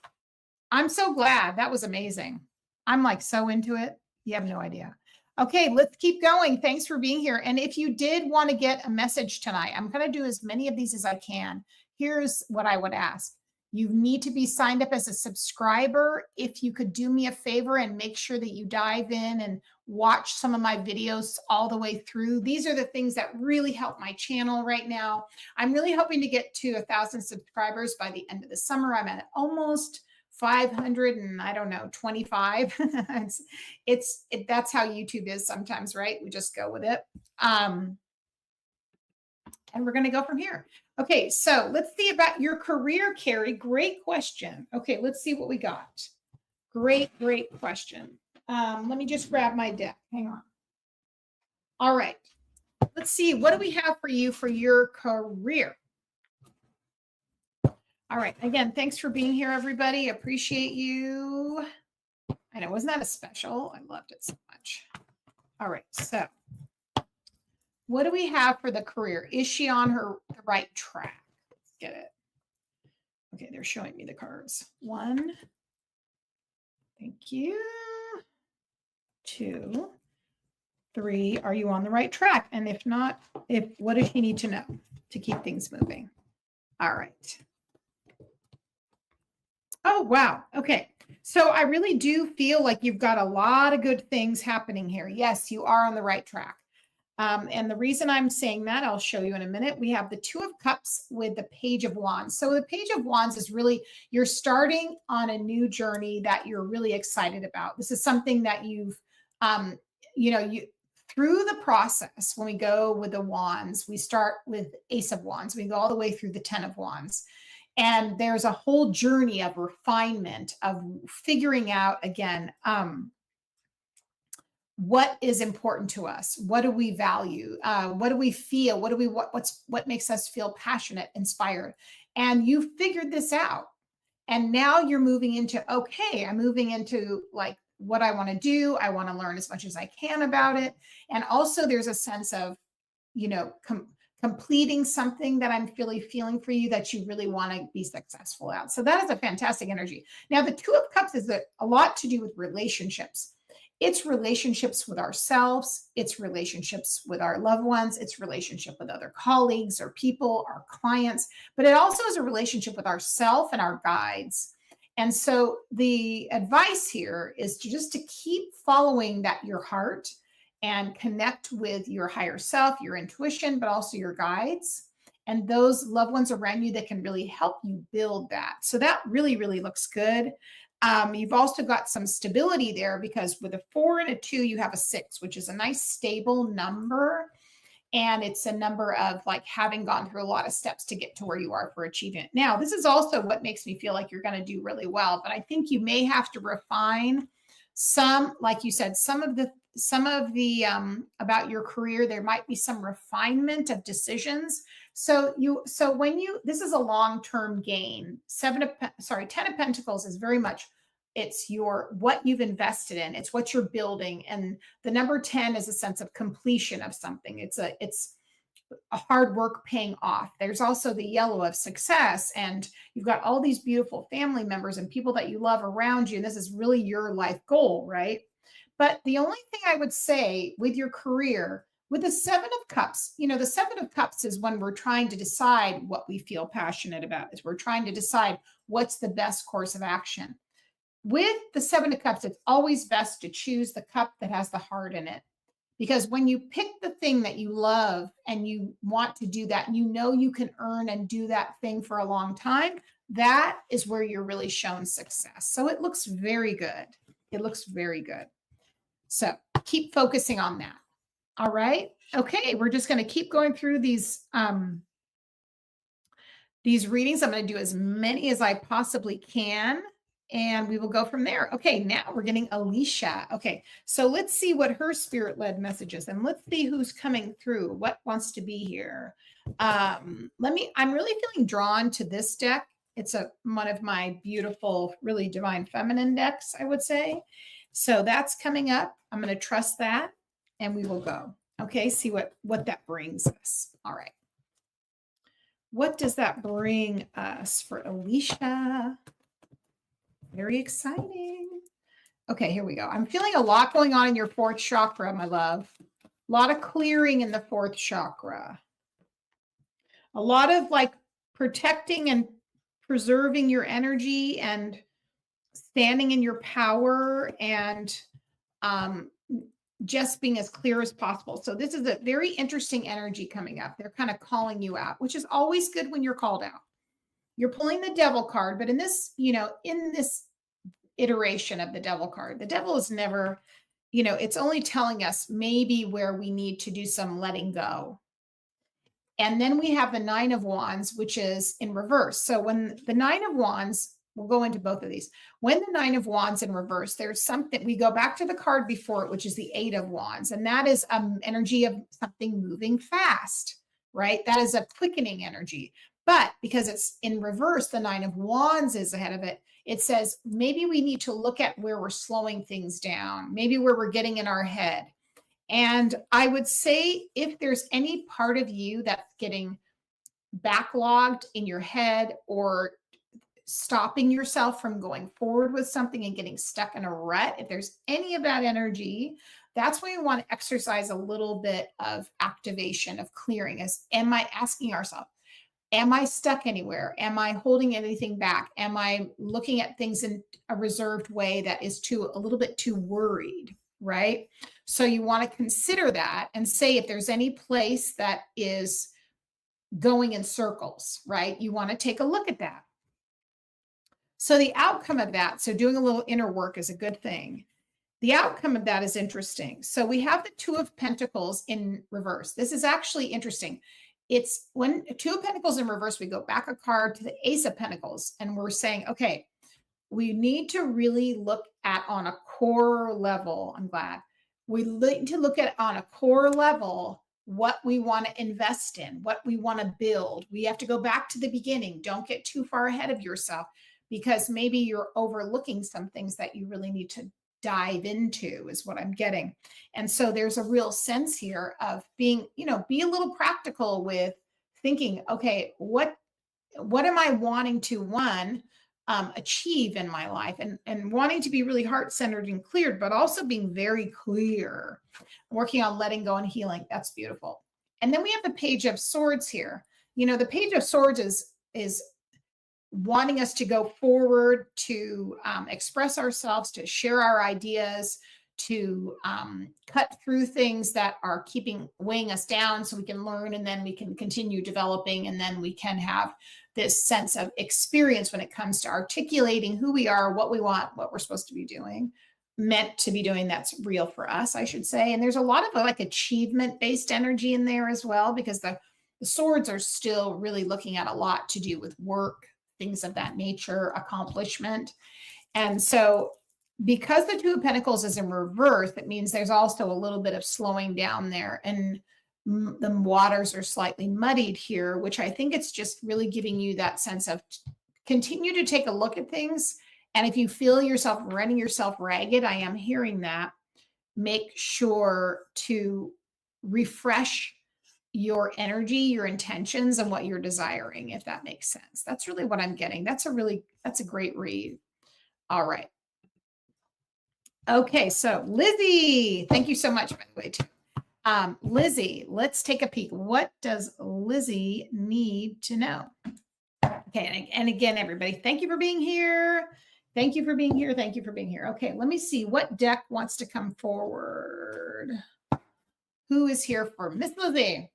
I'm so glad. That was amazing. I'm like so into it. You have no idea. Okay, let's keep going. Thanks for being here. And if you did want to get a message tonight, I'm going to do as many of these as I can. Here's what I would ask. You need to be signed up as a subscriber. If you could do me a favor and make sure that you dive in and watch some of my videos all the way through. These are the things that really help my channel right now. I'm really hoping to get to 1,000 subscribers by the end of the summer. I'm at almost 500 and I don't know, 25. That's how YouTube is sometimes, right? We just go with it. And we're going to go from here. Okay, so let's see about your career, Carrie. Great question. Okay, let's see what we got. Great question. Let me just grab my deck. Hang on. All right. Let's see. What do we have for you for your career? All right. Again, thanks for being here, everybody. Appreciate you. I know, wasn't that a special? I loved it so much. All right. So what do we have for the career? Is she on the right track? Let's get it. Okay, they're showing me the cards. 1. Thank you. 2, 3. Are you on the right track? And if not, what does she need to know to keep things moving? All right. Oh, wow. Okay. So I really do feel like you've got a lot of good things happening here. Yes, you are on the right track. And the reason I'm saying that, I'll show you in a minute. We have the 2 of Cups with the Page of Wands. So the Page of Wands is really, you're starting on a new journey that you're really excited about. This is something that you've, through the process, when we go with the Wands, we start with Ace of Wands. We go all the way through the 10 of Wands. And there's a whole journey of refinement, of figuring out, again, what is important to us? What do we value? What do we feel? What makes us feel passionate, inspired? And you figured this out. And now you're moving into, okay, I'm moving into like what I want to do. I want to learn as much as I can about it. And also there's a sense of, completing something that I'm really feeling for you that you really want to be successful at. So that is a fantastic energy. Now, the 2 of Cups is a lot to do with relationships. It's relationships with ourselves. It's relationships with our loved ones. It's relationship with other colleagues or people, our clients, but it also is a relationship with ourself and our guides. And so the advice here is to keep following your heart and connect with your higher self, your intuition, but also your guides and those loved ones around you that can really help you build that. So that really, really looks good. You've also got some stability there because with a 4 and a 2, you have a 6, which is a nice stable number. And it's a number of like having gone through a lot of steps to get to where you are for achievement. Now, this is also what makes me feel like you're going to do really well, but I think you may have to refine Some, like you said, some of the about your career, there might be some refinement of decisions. So this is a long-term gain. 10 of Pentacles is very much, it's what you've invested in, it's what you're building. And the number 10 is a sense of completion of something. It's a hard work paying off. There's also the yellow of success, and you've got all these beautiful family members and people that you love around you. And this is really your life goal, right? But the only thing I would say with your career, with the 7 of Cups, the 7 of Cups is when we're trying to decide what we feel passionate about, is we're trying to decide what's the best course of action. With the 7 of Cups, it's always best to choose the cup that has the heart in it. Because when you pick the thing that you love and you want to do that, and you can earn and do that thing for a long time, that is where you're really shown success. So it looks very good. It looks very good. So keep focusing on that. All right. Okay. We're just going to keep going through these readings. I'm going to do as many as I possibly can, and we will go from there. Okay. Now we're getting Alicia. Okay. So let's see what her spirit-led message is, and let's see who's coming through. What wants to be here? I'm really feeling drawn to this deck. It's one of my beautiful, really divine feminine decks, I would say. So that's coming up. I'm going to trust that, and we will go. Okay, see what that brings us. All right. What does that bring us for Alicia? Very exciting. Okay, here we go. I'm feeling a lot going on in your 4th chakra, my love. A lot of clearing in the 4th chakra. A lot of like protecting and preserving your energy and standing in your power, and just being as clear as possible. So this is a very interesting energy coming up. They're kind of calling you out, which is always good when you're called out. You're pulling the Devil card, but in this iteration of the Devil card, the Devil is never, it's only telling us maybe where we need to do some letting go. And then we have the 9 of Wands, which is in reverse. So when the 9 of Wands, we'll go into both of these. When the 9 of Wands in reverse, there's something, we go back to the card before it, which is the 8 of Wands. And that is energy of something moving fast, right? That is a quickening energy. But because it's in reverse, the 9 of Wands is ahead of it. It says, maybe we need to look at where we're slowing things down, maybe where we're getting in our head. And I would say if there's any part of you that's getting backlogged in your head or stopping yourself from going forward with something and getting stuck in a rut, if there's any of that energy, that's when we want to exercise a little bit of activation, of clearing. Am I asking ourselves, am I stuck anywhere? Am I holding anything back? Am I looking at things in a reserved way that is a little bit too worried, right? So you want to consider that and say if there's any place that is going in circles, right? You want to take a look at that. So the outcome of that, so doing a little inner work is a good thing. The outcome of that is interesting. So we have the 2 of Pentacles in reverse. This is actually interesting. It's when 2 of Pentacles in reverse, we go back a card to the Ace of Pentacles, and we're saying, okay, we need to really look at on a core level. I'm glad. We need to look at on a core level what we want to invest in, what we want to build. We have to go back to the beginning. Don't get too far ahead of yourself, because maybe you're overlooking some things that you really need to dive into, is what I'm getting. And so there's a real sense here of being, be a little practical with thinking, okay, what am I wanting to, achieve in my life, and wanting to be really heart-centered and cleared, but also being very clear, working on letting go and healing. That's beautiful. And then we have the Page of Swords here. The Page of Swords is wanting us to go forward, to express ourselves, to share our ideas, to cut through things that are weighing us down, so we can learn, and then we can continue developing, and then we can have this sense of experience when it comes to articulating who we are, what we want, what we're supposed to be doing, meant to be doing, that's real for us, I should say. And there's a lot of like achievement-based energy in there as well, because the swords are still really looking at a lot to do with work, things of that nature, accomplishment. And so because the Two of Pentacles is in reverse, it means there's also a little bit of slowing down there, and the waters are slightly muddied here, which I think it's just really giving you that sense of continue to take a look at things. And if you feel yourself running yourself ragged, I am hearing that, make sure to refresh your energy, your intentions, and what you're desiring, if that makes sense. That's really what I'm getting. That's a great read. All right. Okay, so Lizzie, thank you so much, by the way, too. Lizzie, let's take a peek. What does Lizzie need to know? Okay, and again, everybody, thank you for being here. Thank you for being here. Thank you for being here. Okay, let me see what deck wants to come forward. Who is here for Miss Lizzie?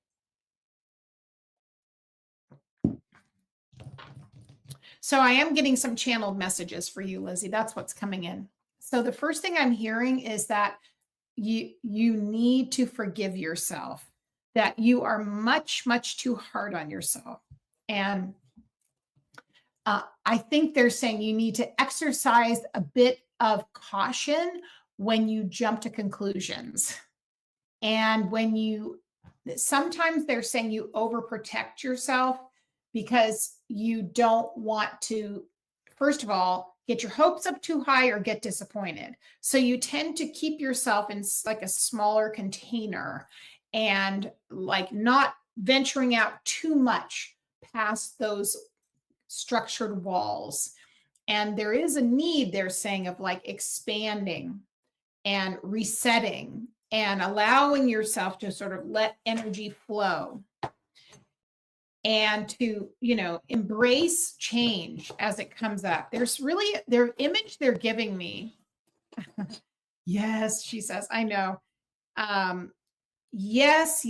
So I am getting some channeled messages for you, Lizzie. That's what's coming in. So the first thing I'm hearing is that you need to forgive yourself, that you are much, much too hard on yourself. And I think they're saying you need to exercise a bit of caution when you jump to conclusions. And sometimes they're saying you overprotect yourself because you don't want to, first of all, get your hopes up too high or get disappointed. So you tend to keep yourself in like a smaller container and like not venturing out too much past those structured walls. And there is a need, they're saying, of like expanding and resetting and allowing yourself to sort of let energy flow and to, embrace change as it comes up. There's really their image they're giving me. Yes, she says, I know. Yes.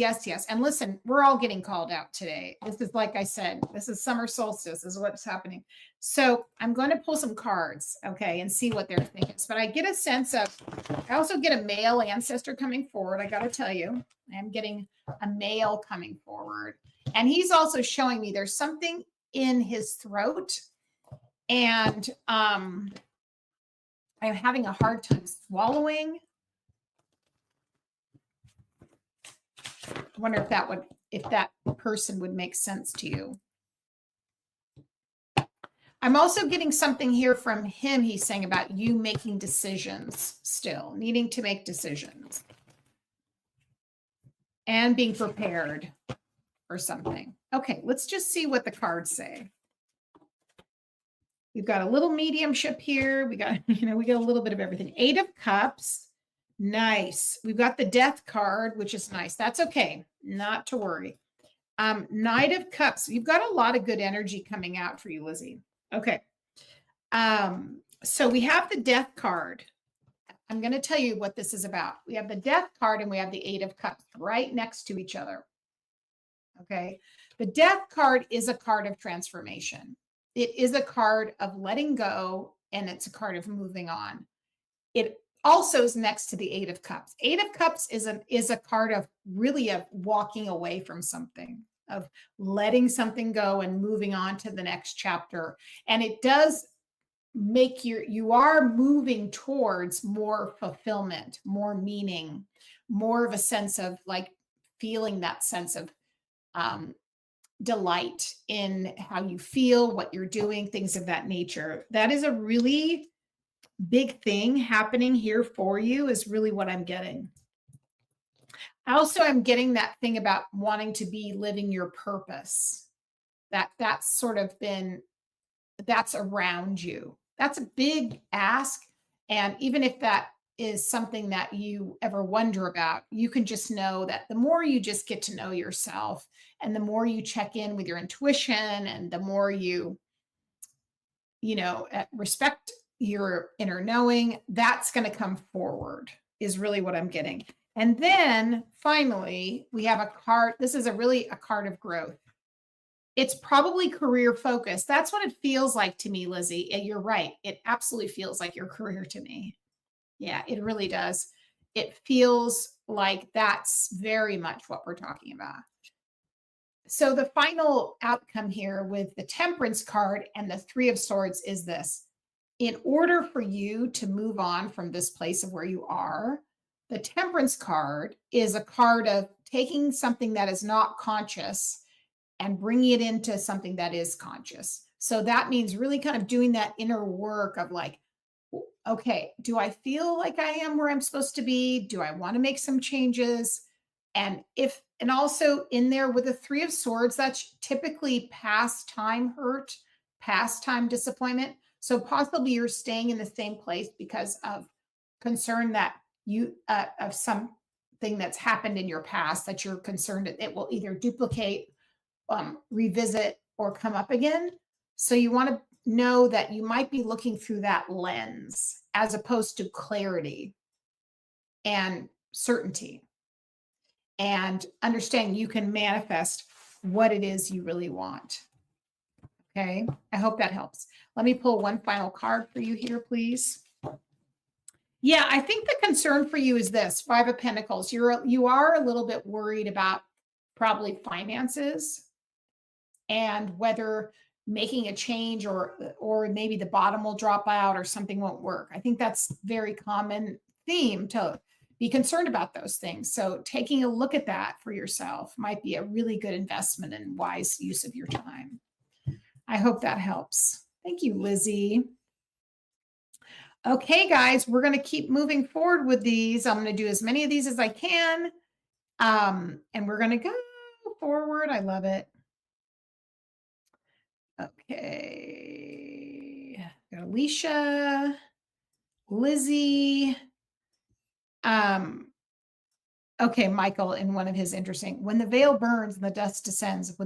And listen, we're all getting called out today. This is, like I said, this is summer solstice, this is what's happening. So I'm going to pull some cards, okay, and see what they're thinking. But I get a sense of, I also get a male ancestor coming forward. I got to tell you, I'm getting a male coming forward. And he's also showing me there's something in his throat. And I'm having a hard time swallowing. I wonder if that person would make sense to you. I'm also getting something here from him. He's saying about you making decisions still, needing to make decisions and being prepared for something. Okay, let's just see what the cards say. We've got a little mediumship here. We got, we got a little bit of everything. 8 of Cups. Nice. We've got the Death card, which is nice. That's okay. Not to worry. Knight of Cups. You've got a lot of good energy coming out for you, Lizzie. Okay. So we have the Death card. I'm going to tell you what this is about. We have the Death card and we have the 8 of Cups right next to each other. Okay. The Death card is a card of transformation. It is a card of letting go, and it's a card of moving on. It also is next to the 8 of Cups. 8 of Cups is a card of really of walking away from something, of letting something go and moving on to the next chapter. And it does make you are moving towards more fulfillment, more meaning, more of a sense of like feeling that sense of delight in how you feel, what you're doing, things of that nature. That is a really big thing happening here for you, is really what I'm getting. Also, I'm getting that thing about wanting to be living your purpose. That's sort of been, that's around you. That's a big ask. And even if that is something that you ever wonder about, you can just know that the more you just get to know yourself and the more you check in with your intuition and the more you respect your inner knowing, that's going to come forward, is really what I'm getting. And then finally, we have a card. This is a card of growth. It's probably career focused. That's what it feels like to me, Lizzie. And you're right. It absolutely feels like your career to me. Yeah, it really does. It feels like that's very much what we're talking about. So the final outcome here with the Temperance card and the 3 of Swords is this. in order for you to move on from this place of where you are, the Temperance card is a card of taking something that is not conscious and bringing it into something that is conscious. So that means really kind of doing that inner work of like, okay, do I feel like I am where I'm supposed to be? Do I want to make some changes? And also in there with the Three of Swords, that's typically past time hurt, past time disappointment. So possibly you're staying in the same place because of concern that you of something that's happened in your past that you're concerned that it will either duplicate, revisit, or come up again. So you want to know that you might be looking through that lens as opposed to clarity and certainty, and understanding you can manifest what it is you really want. Okay, I hope that helps. Let me pull one final card for you here, please. Yeah, I think the concern for you is this: Five of Pentacles. You are a little bit worried about probably finances and whether making a change or maybe the bottom will drop out or something won't work. I think that's very common theme to be concerned about those things. So taking a look at that for yourself might be a really good investment and wise use of your time. I hope that helps. Thank you, Lizzie. Okay, guys, we're going to keep moving forward with these. I'm going to do as many of these as I can. And we're going to go forward. I love it. Okay. Got Alicia, Lizzie. Okay, Michael, in one of his interesting, when the veil burns and the dust descends,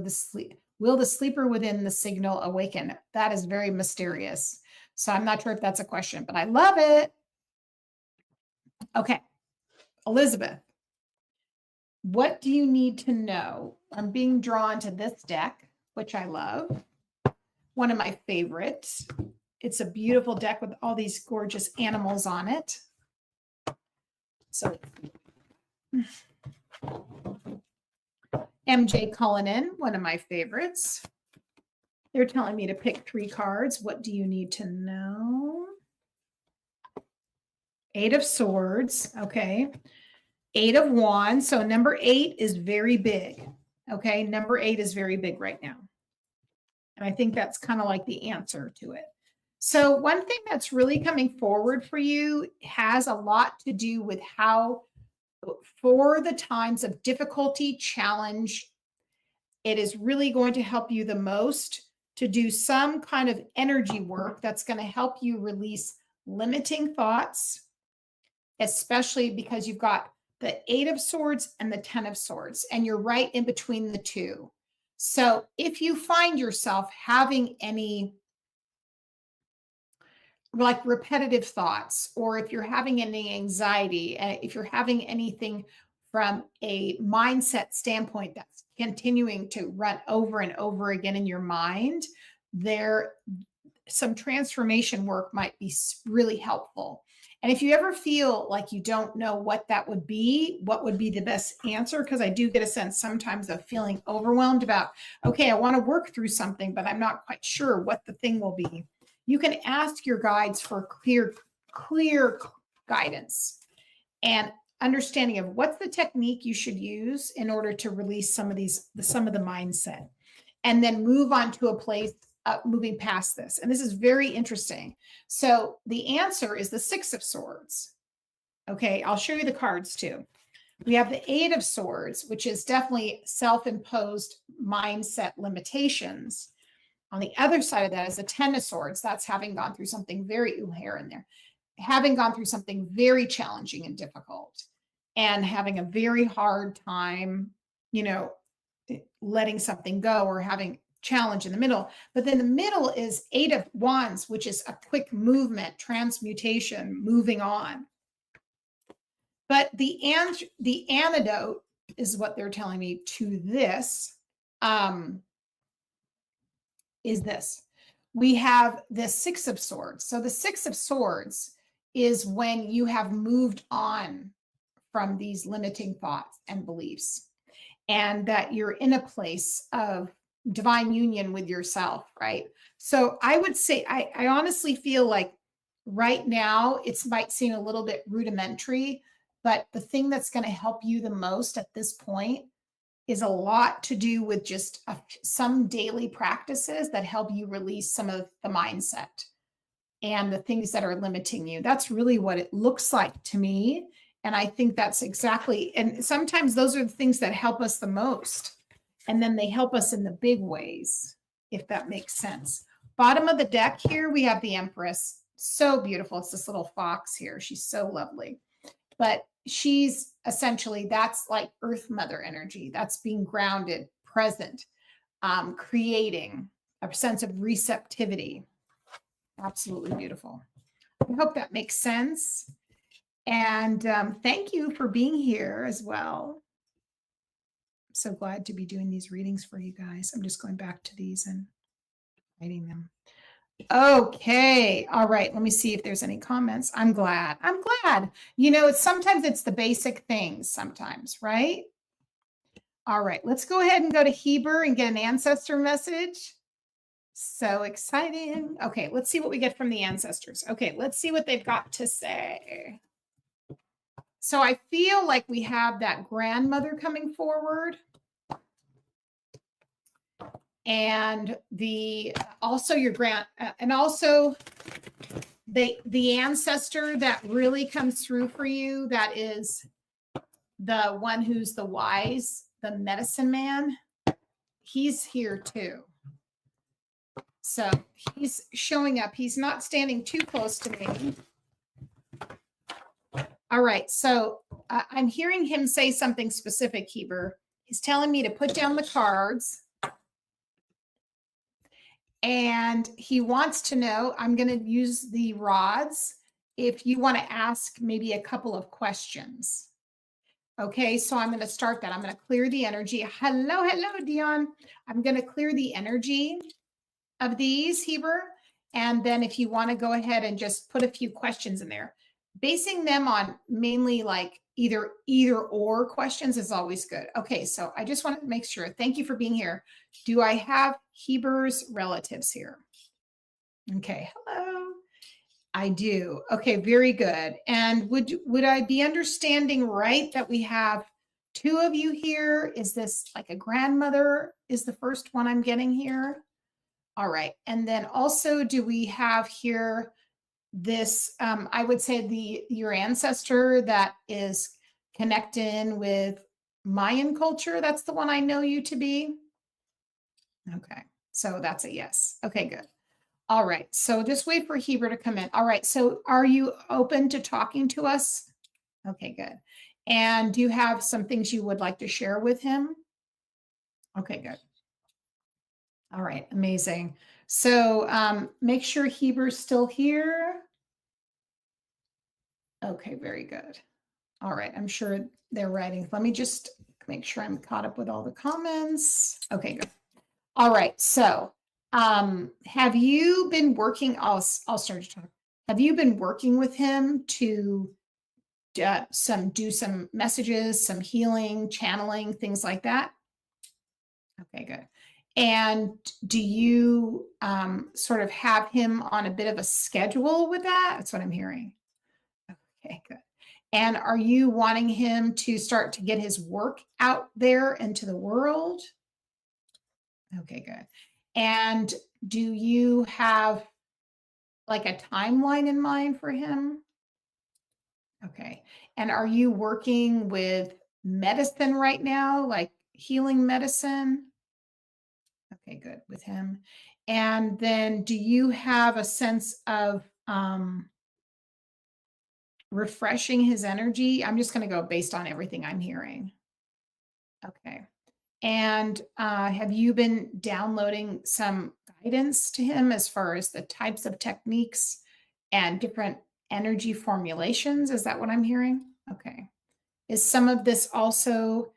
will the sleeper within the signal awaken? That is very mysterious. So I'm not sure if that's a question, but I love it. Okay, Elizabeth, what do you need to know? I'm being drawn to this deck, which I love. One of my favorites. It's a beautiful deck with all these gorgeous animals on it. So MJ Cullinan, one of my favorites. They're telling me to pick 3 cards. What do you need to know? 8 of Swords. Okay. 8 of Wands. So number 8 is very big. Okay. Number 8 is very big right now. And I think that's kind of like the answer to it. So one thing that's really coming forward for you has a lot to do with how, for the times of difficulty, challenge, it is really going to help you the most to do some kind of energy work that's going to help you release limiting thoughts, especially because you've got the 8 of Swords and the 10 of Swords, and you're right in between the two. So if you find yourself having any like repetitive thoughts, or if you're having any anxiety, if you're having anything from a mindset standpoint that's continuing to run over and over again in your mind, some transformation work might be really helpful. And if you ever feel like you don't know what that would be, what would be the best answer, because I do get a sense sometimes of feeling overwhelmed about, okay, I want to work through something, but I'm not quite sure what the thing will be. You can ask your guides for clear guidance and understanding of what's the technique you should use in order to release some of the mindset, and then move on to a place moving past this. And this is very interesting. So the answer is the 6 of Swords. Okay, I'll show you the cards too. We have the 8 of Swords, which is definitely self-imposed mindset limitations. On the other side of that is the 10 of Swords. That's having gone through something very hair in there, having gone through something very challenging and difficult, and having a very hard time, letting something go or having challenge in the middle. But then the middle is 8 of Wands, which is a quick movement, transmutation, moving on. But the antidote is what they're telling me to this, is this. We have the 6 of Swords. So the 6 of Swords is when you have moved on from these limiting thoughts and beliefs, and that you're in a place of divine union with yourself, right? So I would say, I honestly feel like right now it might seem a little bit rudimentary, but the thing that's going to help you the most at this point is a lot to do with just some daily practices that help you release some of the mindset and the things that are limiting you. That's really what it looks like to me. And I think that's exactly, and sometimes those are the things that help us the most. And then they help us in the big ways, if that makes sense. Bottom of the deck here, we have the Empress. So beautiful. It's this little fox here. She's so lovely. But she's essentially, that's like Earth Mother energy. That's being grounded, present, creating a sense of receptivity. Absolutely beautiful. I hope that makes sense. And thank you for being here as well. I'm so glad to be doing these readings for you guys. I'm just going back to these and writing them. Okay. All right. Let me see if there's any comments. I'm glad. I'm glad. You know, sometimes it's the basic things sometimes, right? All right. Let's go ahead and go to Heber and get an ancestor message. So exciting. Okay. Let's see what we get from the ancestors. Okay. Let's see what they've got to say. So I feel like we have that grandmother coming forward. And also your and also the ancestor that really comes through for you, that is the one who's the wise, the medicine man. He's here too. So he's showing up. He's not standing too close to me. All right. So I'm hearing him say something specific, Heber. He's telling me to put down the cards. And he wants to know, I'm going to use the rods if you want to ask maybe a couple of questions. Okay, so I'm going to start that. I'm going to clear the energy. Hello, Dion. I'm going to clear the energy of these, Heber. And then if you want to go ahead and just put a few questions in there, basing them on mainly like either or questions is always good. Okay, so I just want to make sure. Thank you for being here. Do I have Heber's relatives here? Okay, hello. I do. Okay, very good. And would I be understanding right that we have two of you here? Is this like a grandmother is the first one I'm getting here? All right. And then also, do we have here this, I would say your ancestor that is connecting with Mayan culture? That's the one I know you to be. Okay. So that's a yes. Okay, good. All right. So just wait for Heber to come in. All right. So are you open to talking to us? Okay, good. And do you have some things you would like to share with him? Okay, good. All right. Amazing. So make sure Heber's still here. Okay, very good. All right. I'm sure they're writing. Let me just make sure I'm caught up with all the comments. Okay, good. All right. So have you been working? I'll start to talk. Have you been working with him to do some messages, some healing, channeling, things like that? Okay, good. And do you sort of have him on a bit of a schedule with that? That's what I'm hearing. Okay, good. And are you wanting him to start to get his work out there into the world? Okay, good. And do you have like a timeline in mind for him? Okay. And are you working with medicine right now, like healing medicine? Okay, good, with him. And then do you have a sense of refreshing his energy? I'm just going to go based on everything I'm hearing. Okay. And have you been downloading some guidance to him as far as the types of techniques and different energy formulations? Is that what I'm hearing? Okay. Is some of this also,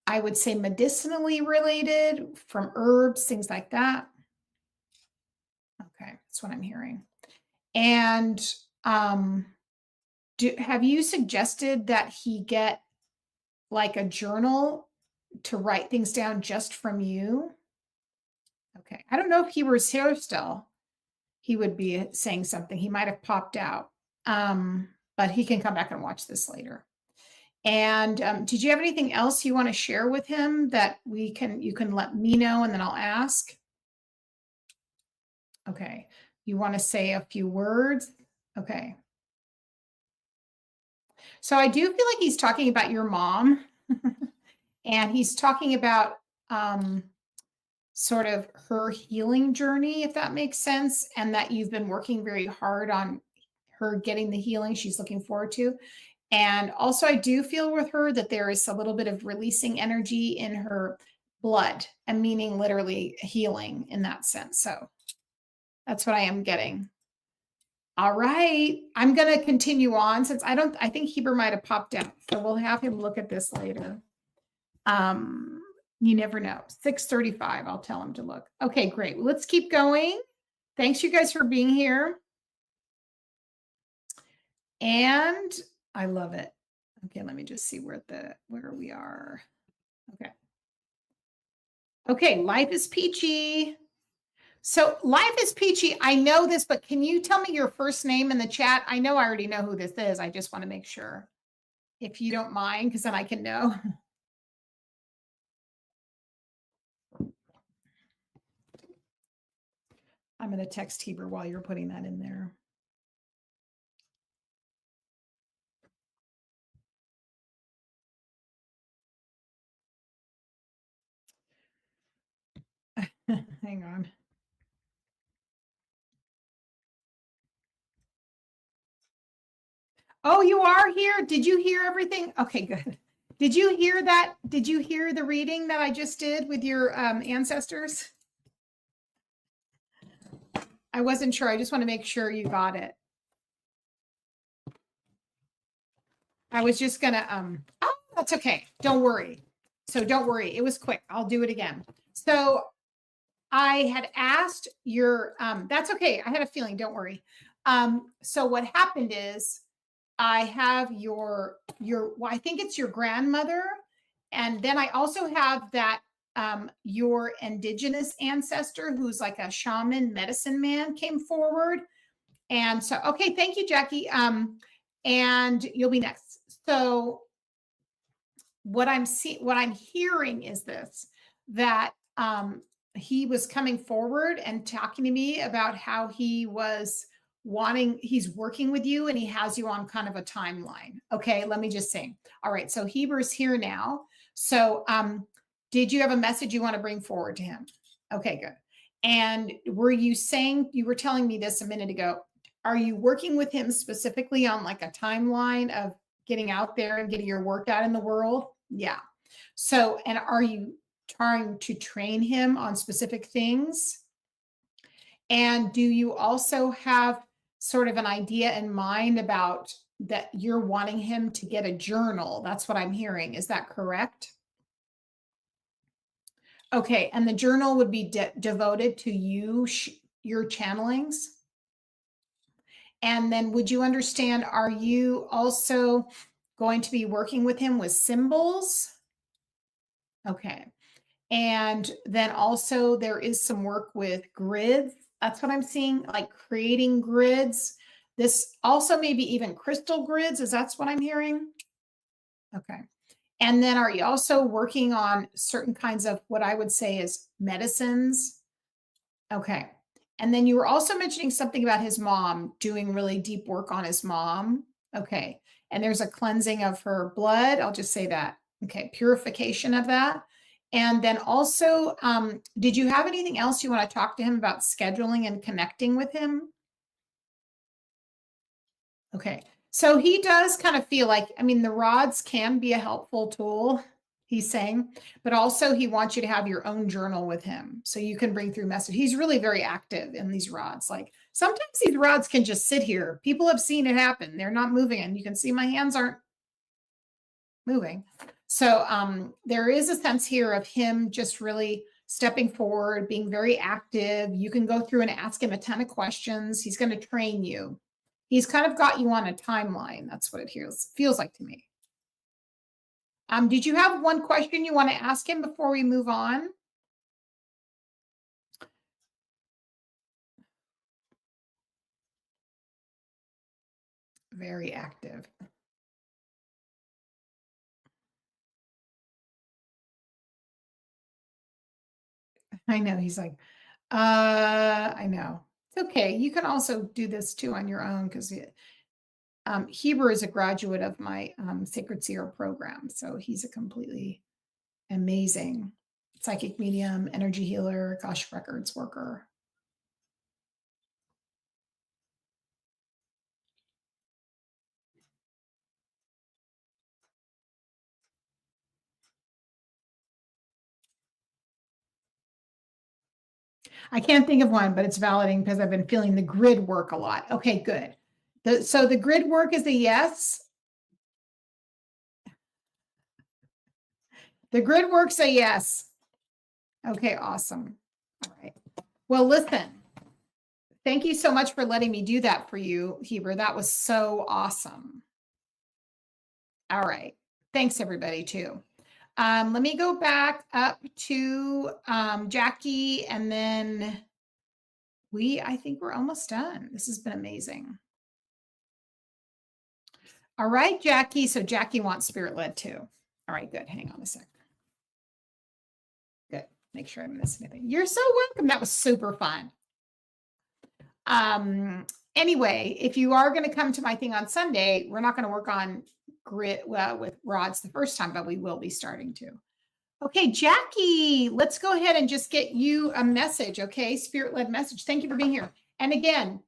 I would say, medicinally related, from herbs, things like that? Okay, that's what I'm hearing. And have you suggested that he get like a journal to write things down just from you? Okay. I don't know if he was here still. he would be saying something. He might have popped out, but he can come back and watch this later. And did you have anything else you want to share with him that you can let me know and then I'll ask? Okay. You want to say a few words? Okay. So I do feel like he's talking about your mom and he's talking about sort of her healing journey, if that makes sense, and that you've been working very hard on her getting the healing she's looking forward to. And also, I do feel with her that there is a little bit of releasing energy in her blood, and meaning literally healing in that sense. So that's what I am getting. All right. I'm going to continue on since I think Heber might have popped out. So we'll have him look at this later. You never know. 6:35. I'll tell him to look. Okay, great. Let's keep going. Thanks you guys for being here. And I love it. Okay, let me just see where we are. Okay. Okay, life is peachy. So life is peachy. I know this, but can you tell me your first name in the chat? I know I already know who this is. I just want to make sure. If you don't mind, because then I can know. I'm going to text Heber while you're putting that in there. Hang on. Oh, you are here? Did you hear everything? Okay, good. Did you hear that? Did you hear the reading that I just did with your ancestors? I wasn't sure. I just want to make sure you got it. I was just gonna, oh, that's okay. Don't worry. So don't worry. It was quick. I'll do it again. So I had asked your, that's okay. I had a feeling, don't worry. So what happened is I have your, well, I think it's your grandmother. And then I also have that, your indigenous ancestor who's like a shaman medicine man came forward. And so, okay, thank you, Jackie. And you'll be next. So what I'm hearing is this, that he was coming forward and talking to me about how he's working with you and he has you on kind of a timeline. Okay, let me just say. All right, so Heber's here now. So did you have a message you want to bring forward to him? Okay, good. And you were telling me this a minute ago, are you working with him specifically on like a timeline of getting out there and getting your work out in the world? Yeah. So, and are you trying to train him on specific things? And do you also have sort of an idea in mind about that you're wanting him to get a journal? That's what I'm hearing. Is that correct? Okay. And the journal would be devoted to your channelings? And then would you understand, are you also going to be working with him with symbols? Okay. And then also there is some work with grids. That's what I'm seeing, like creating grids. This also maybe even crystal grids, is that's what I'm hearing? Okay. And then are you also working on certain kinds of what I would say is medicines? Okay. And then you were also mentioning something about his mom, doing really deep work on his mom. Okay. And there's a cleansing of her blood. I'll just say that. Okay. Purification of that. And then also, did you have anything else you want to talk to him about scheduling and connecting with him? Okay. So he does kind of feel like, I mean, the rods can be a helpful tool, he's saying, but also he wants you to have your own journal with him so you can bring through message. He's really very active in these rods. Like sometimes these rods can just sit here. People have seen it happen. They're not moving, and you can see my hands aren't moving. So there is a sense here of him just really stepping forward, being very active. You can go through and ask him a ton of questions. He's going to train you. He's kind of got you on a timeline. That's what it feels like to me. Did you have one question you want to ask him before we move on? very active. I know. He's like, I know. It's okay. You can also do this too on your own because Heber is a graduate of my Sacred Seer program. So he's a completely amazing psychic medium, energy healer, Akashic Records worker. I can't think of one, but it's validating because I've been feeling the grid work a lot. Okay, good. So the grid work is a yes. The grid work's a yes. Okay, awesome. All right. Well, listen, thank you so much for letting me do that for you, Heber. That was so awesome. All right. Thanks, everybody, too. Let me go back up to Jackie, and then I think we're almost done. This has been amazing. All right, Jackie. So Jackie wants spirit led too. All right, good. Hang on a sec. Good. Make sure I didn't miss anything. You're so welcome. That was super fun. Anyway, if you are going to come to my thing on Sunday, we're not going to work on grid with rods the first time, but we will be starting to. Okay, Jackie, let's go ahead and just get you a message, okay? Spirit-led message. Thank you for being here. And again,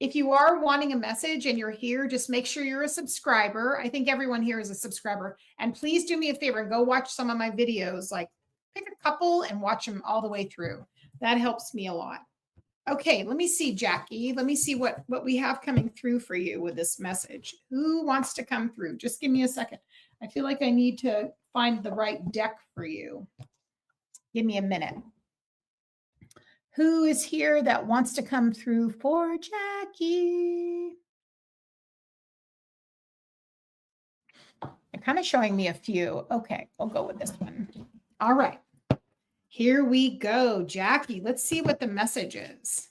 if you are wanting a message and you're here, just make sure you're a subscriber. I think everyone here is a subscriber. And please do me a favor and go watch some of my videos. Like pick a couple and watch them all the way through. That helps me a lot. Okay, let me see, Jackie. Let me see what we have coming through for you with this message. Who wants to come through? Just give me a second. I feel like I need to find the right deck for you. Give me a minute. Who is here that wants to come through for Jackie? They're kind of showing me a few. Okay, we'll go with this one. All right. Here we go, Jackie. Let's see what the message is.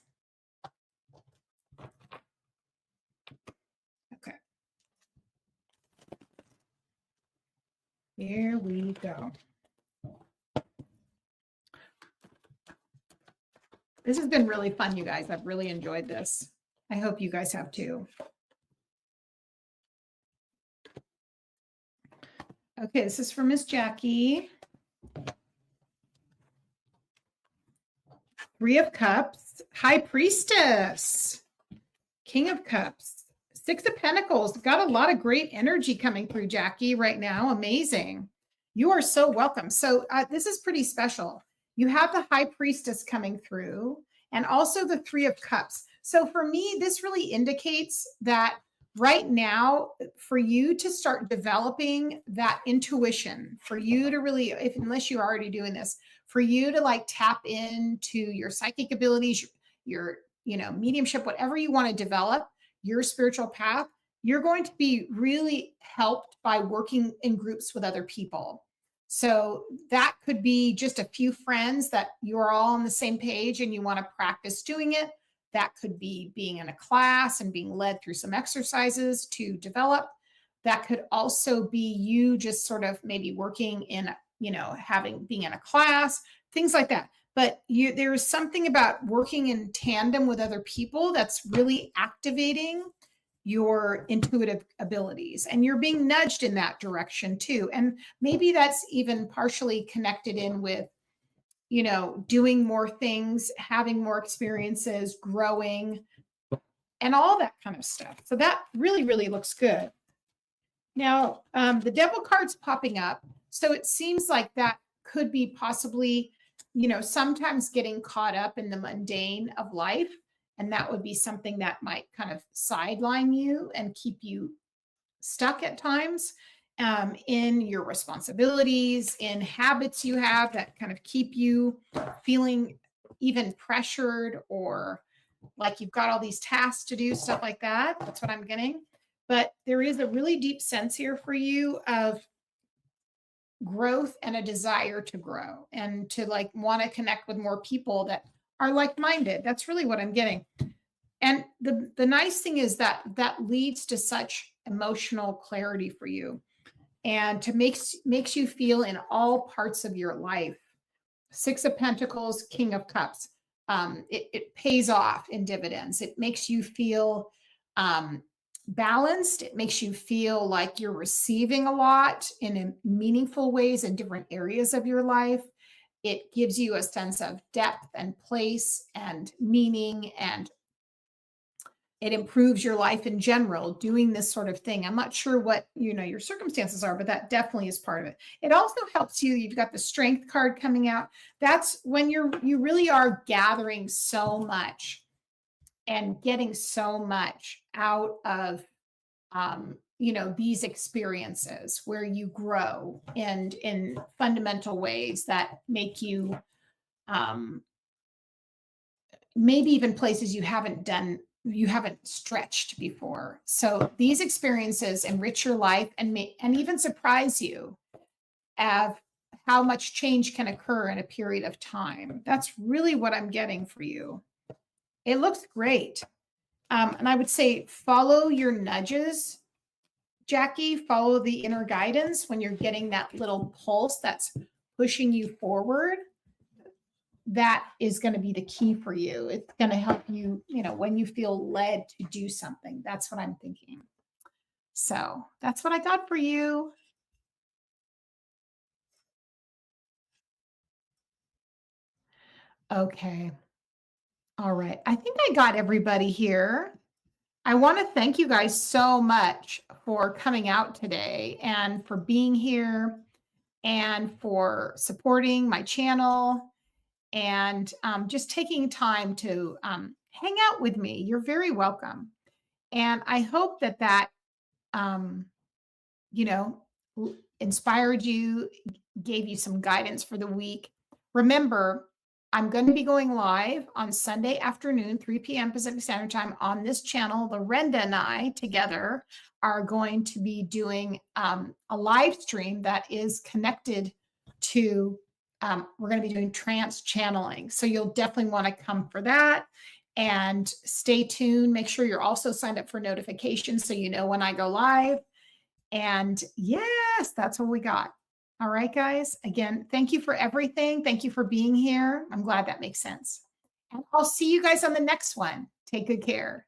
Okay. Here we go. This has been really fun, you guys. I've really enjoyed this. I hope you guys have too. Okay, this is for Miss Jackie. Three of Cups, High Priestess, King of Cups, Six of Pentacles. Got a lot of great energy coming through, Jackie, right now. Amazing. You are so welcome. So this is pretty special. You have the High Priestess coming through and also the Three of Cups. So for me, this really indicates that right now, for you to start developing that intuition, for you to really, unless you're already doing this, for you to like tap into your psychic abilities, your mediumship, whatever you want to develop, your spiritual path, you're going to be really helped by working in groups with other people. So that could be just a few friends that you're all on the same page and you want to practice doing it. That could be being in a class and being led through some exercises to develop. That could also be you just sort of maybe working in, being in a class, things like that. But there's something about working in tandem with other people that's really activating your intuitive abilities, and you're being nudged in that direction too. And maybe that's even partially connected in with, doing more things, having more experiences, growing, and all that kind of stuff. So that really, really looks good. Now, the Devil card's popping up. So it seems like that could be possibly, sometimes getting caught up in the mundane of life. And that would be something that might kind of sideline you and keep you stuck at times in your responsibilities, in habits you have that kind of keep you feeling even pressured or like you've got all these tasks to do, stuff like that. That's what I'm getting. But there is a really deep sense here for you of growth and a desire to grow and to like want to connect with more people that are like-minded. That's really what I'm getting. And the nice thing is that that leads to such emotional clarity for you, and to makes you feel in all parts of your life. Six of Pentacles, King of Cups. It pays off in dividends. It makes you feel um, balanced. It makes you feel like you're receiving a lot in meaningful ways in different areas of your life. It gives you a sense of depth and place and meaning, and it improves your life in general doing this sort of thing. I'm not sure what your circumstances are, but that definitely is part of it. It also helps you. You've got the Strength card coming out. That's when you really are gathering so much and getting so much out of these experiences where you grow and in fundamental ways that make you um, maybe even places you haven't stretched before. So these experiences enrich your life and even surprise you of how much change can occur in a period of time. That's really what I'm getting for you. It looks great. And I would say follow your nudges, Jackie. Follow the inner guidance when you're getting that little pulse that's pushing you forward. That is going to be the key for you. It's going to help you, when you feel led to do something. That's what I'm thinking. So that's what I got for you. Okay. All right. I think I got everybody here. I want to thank you guys so much for coming out today and for being here and for supporting my channel and just taking time to hang out with me. You're very welcome. And I hope that um, inspired you, gave you some guidance for the week. Remember, I'm going to be going live on Sunday afternoon, 3 p.m. Pacific Standard Time on this channel. Lorenda and I together are going to be doing a live stream that is connected to, we're going to be doing trance channeling. So you'll definitely want to come for that. And stay tuned. Make sure you're also signed up for notifications so you know when I go live. And yes, that's what we got. All right, guys. Again, thank you for everything. Thank you for being here. I'm glad that makes sense. And I'll see you guys on the next one. Take good care.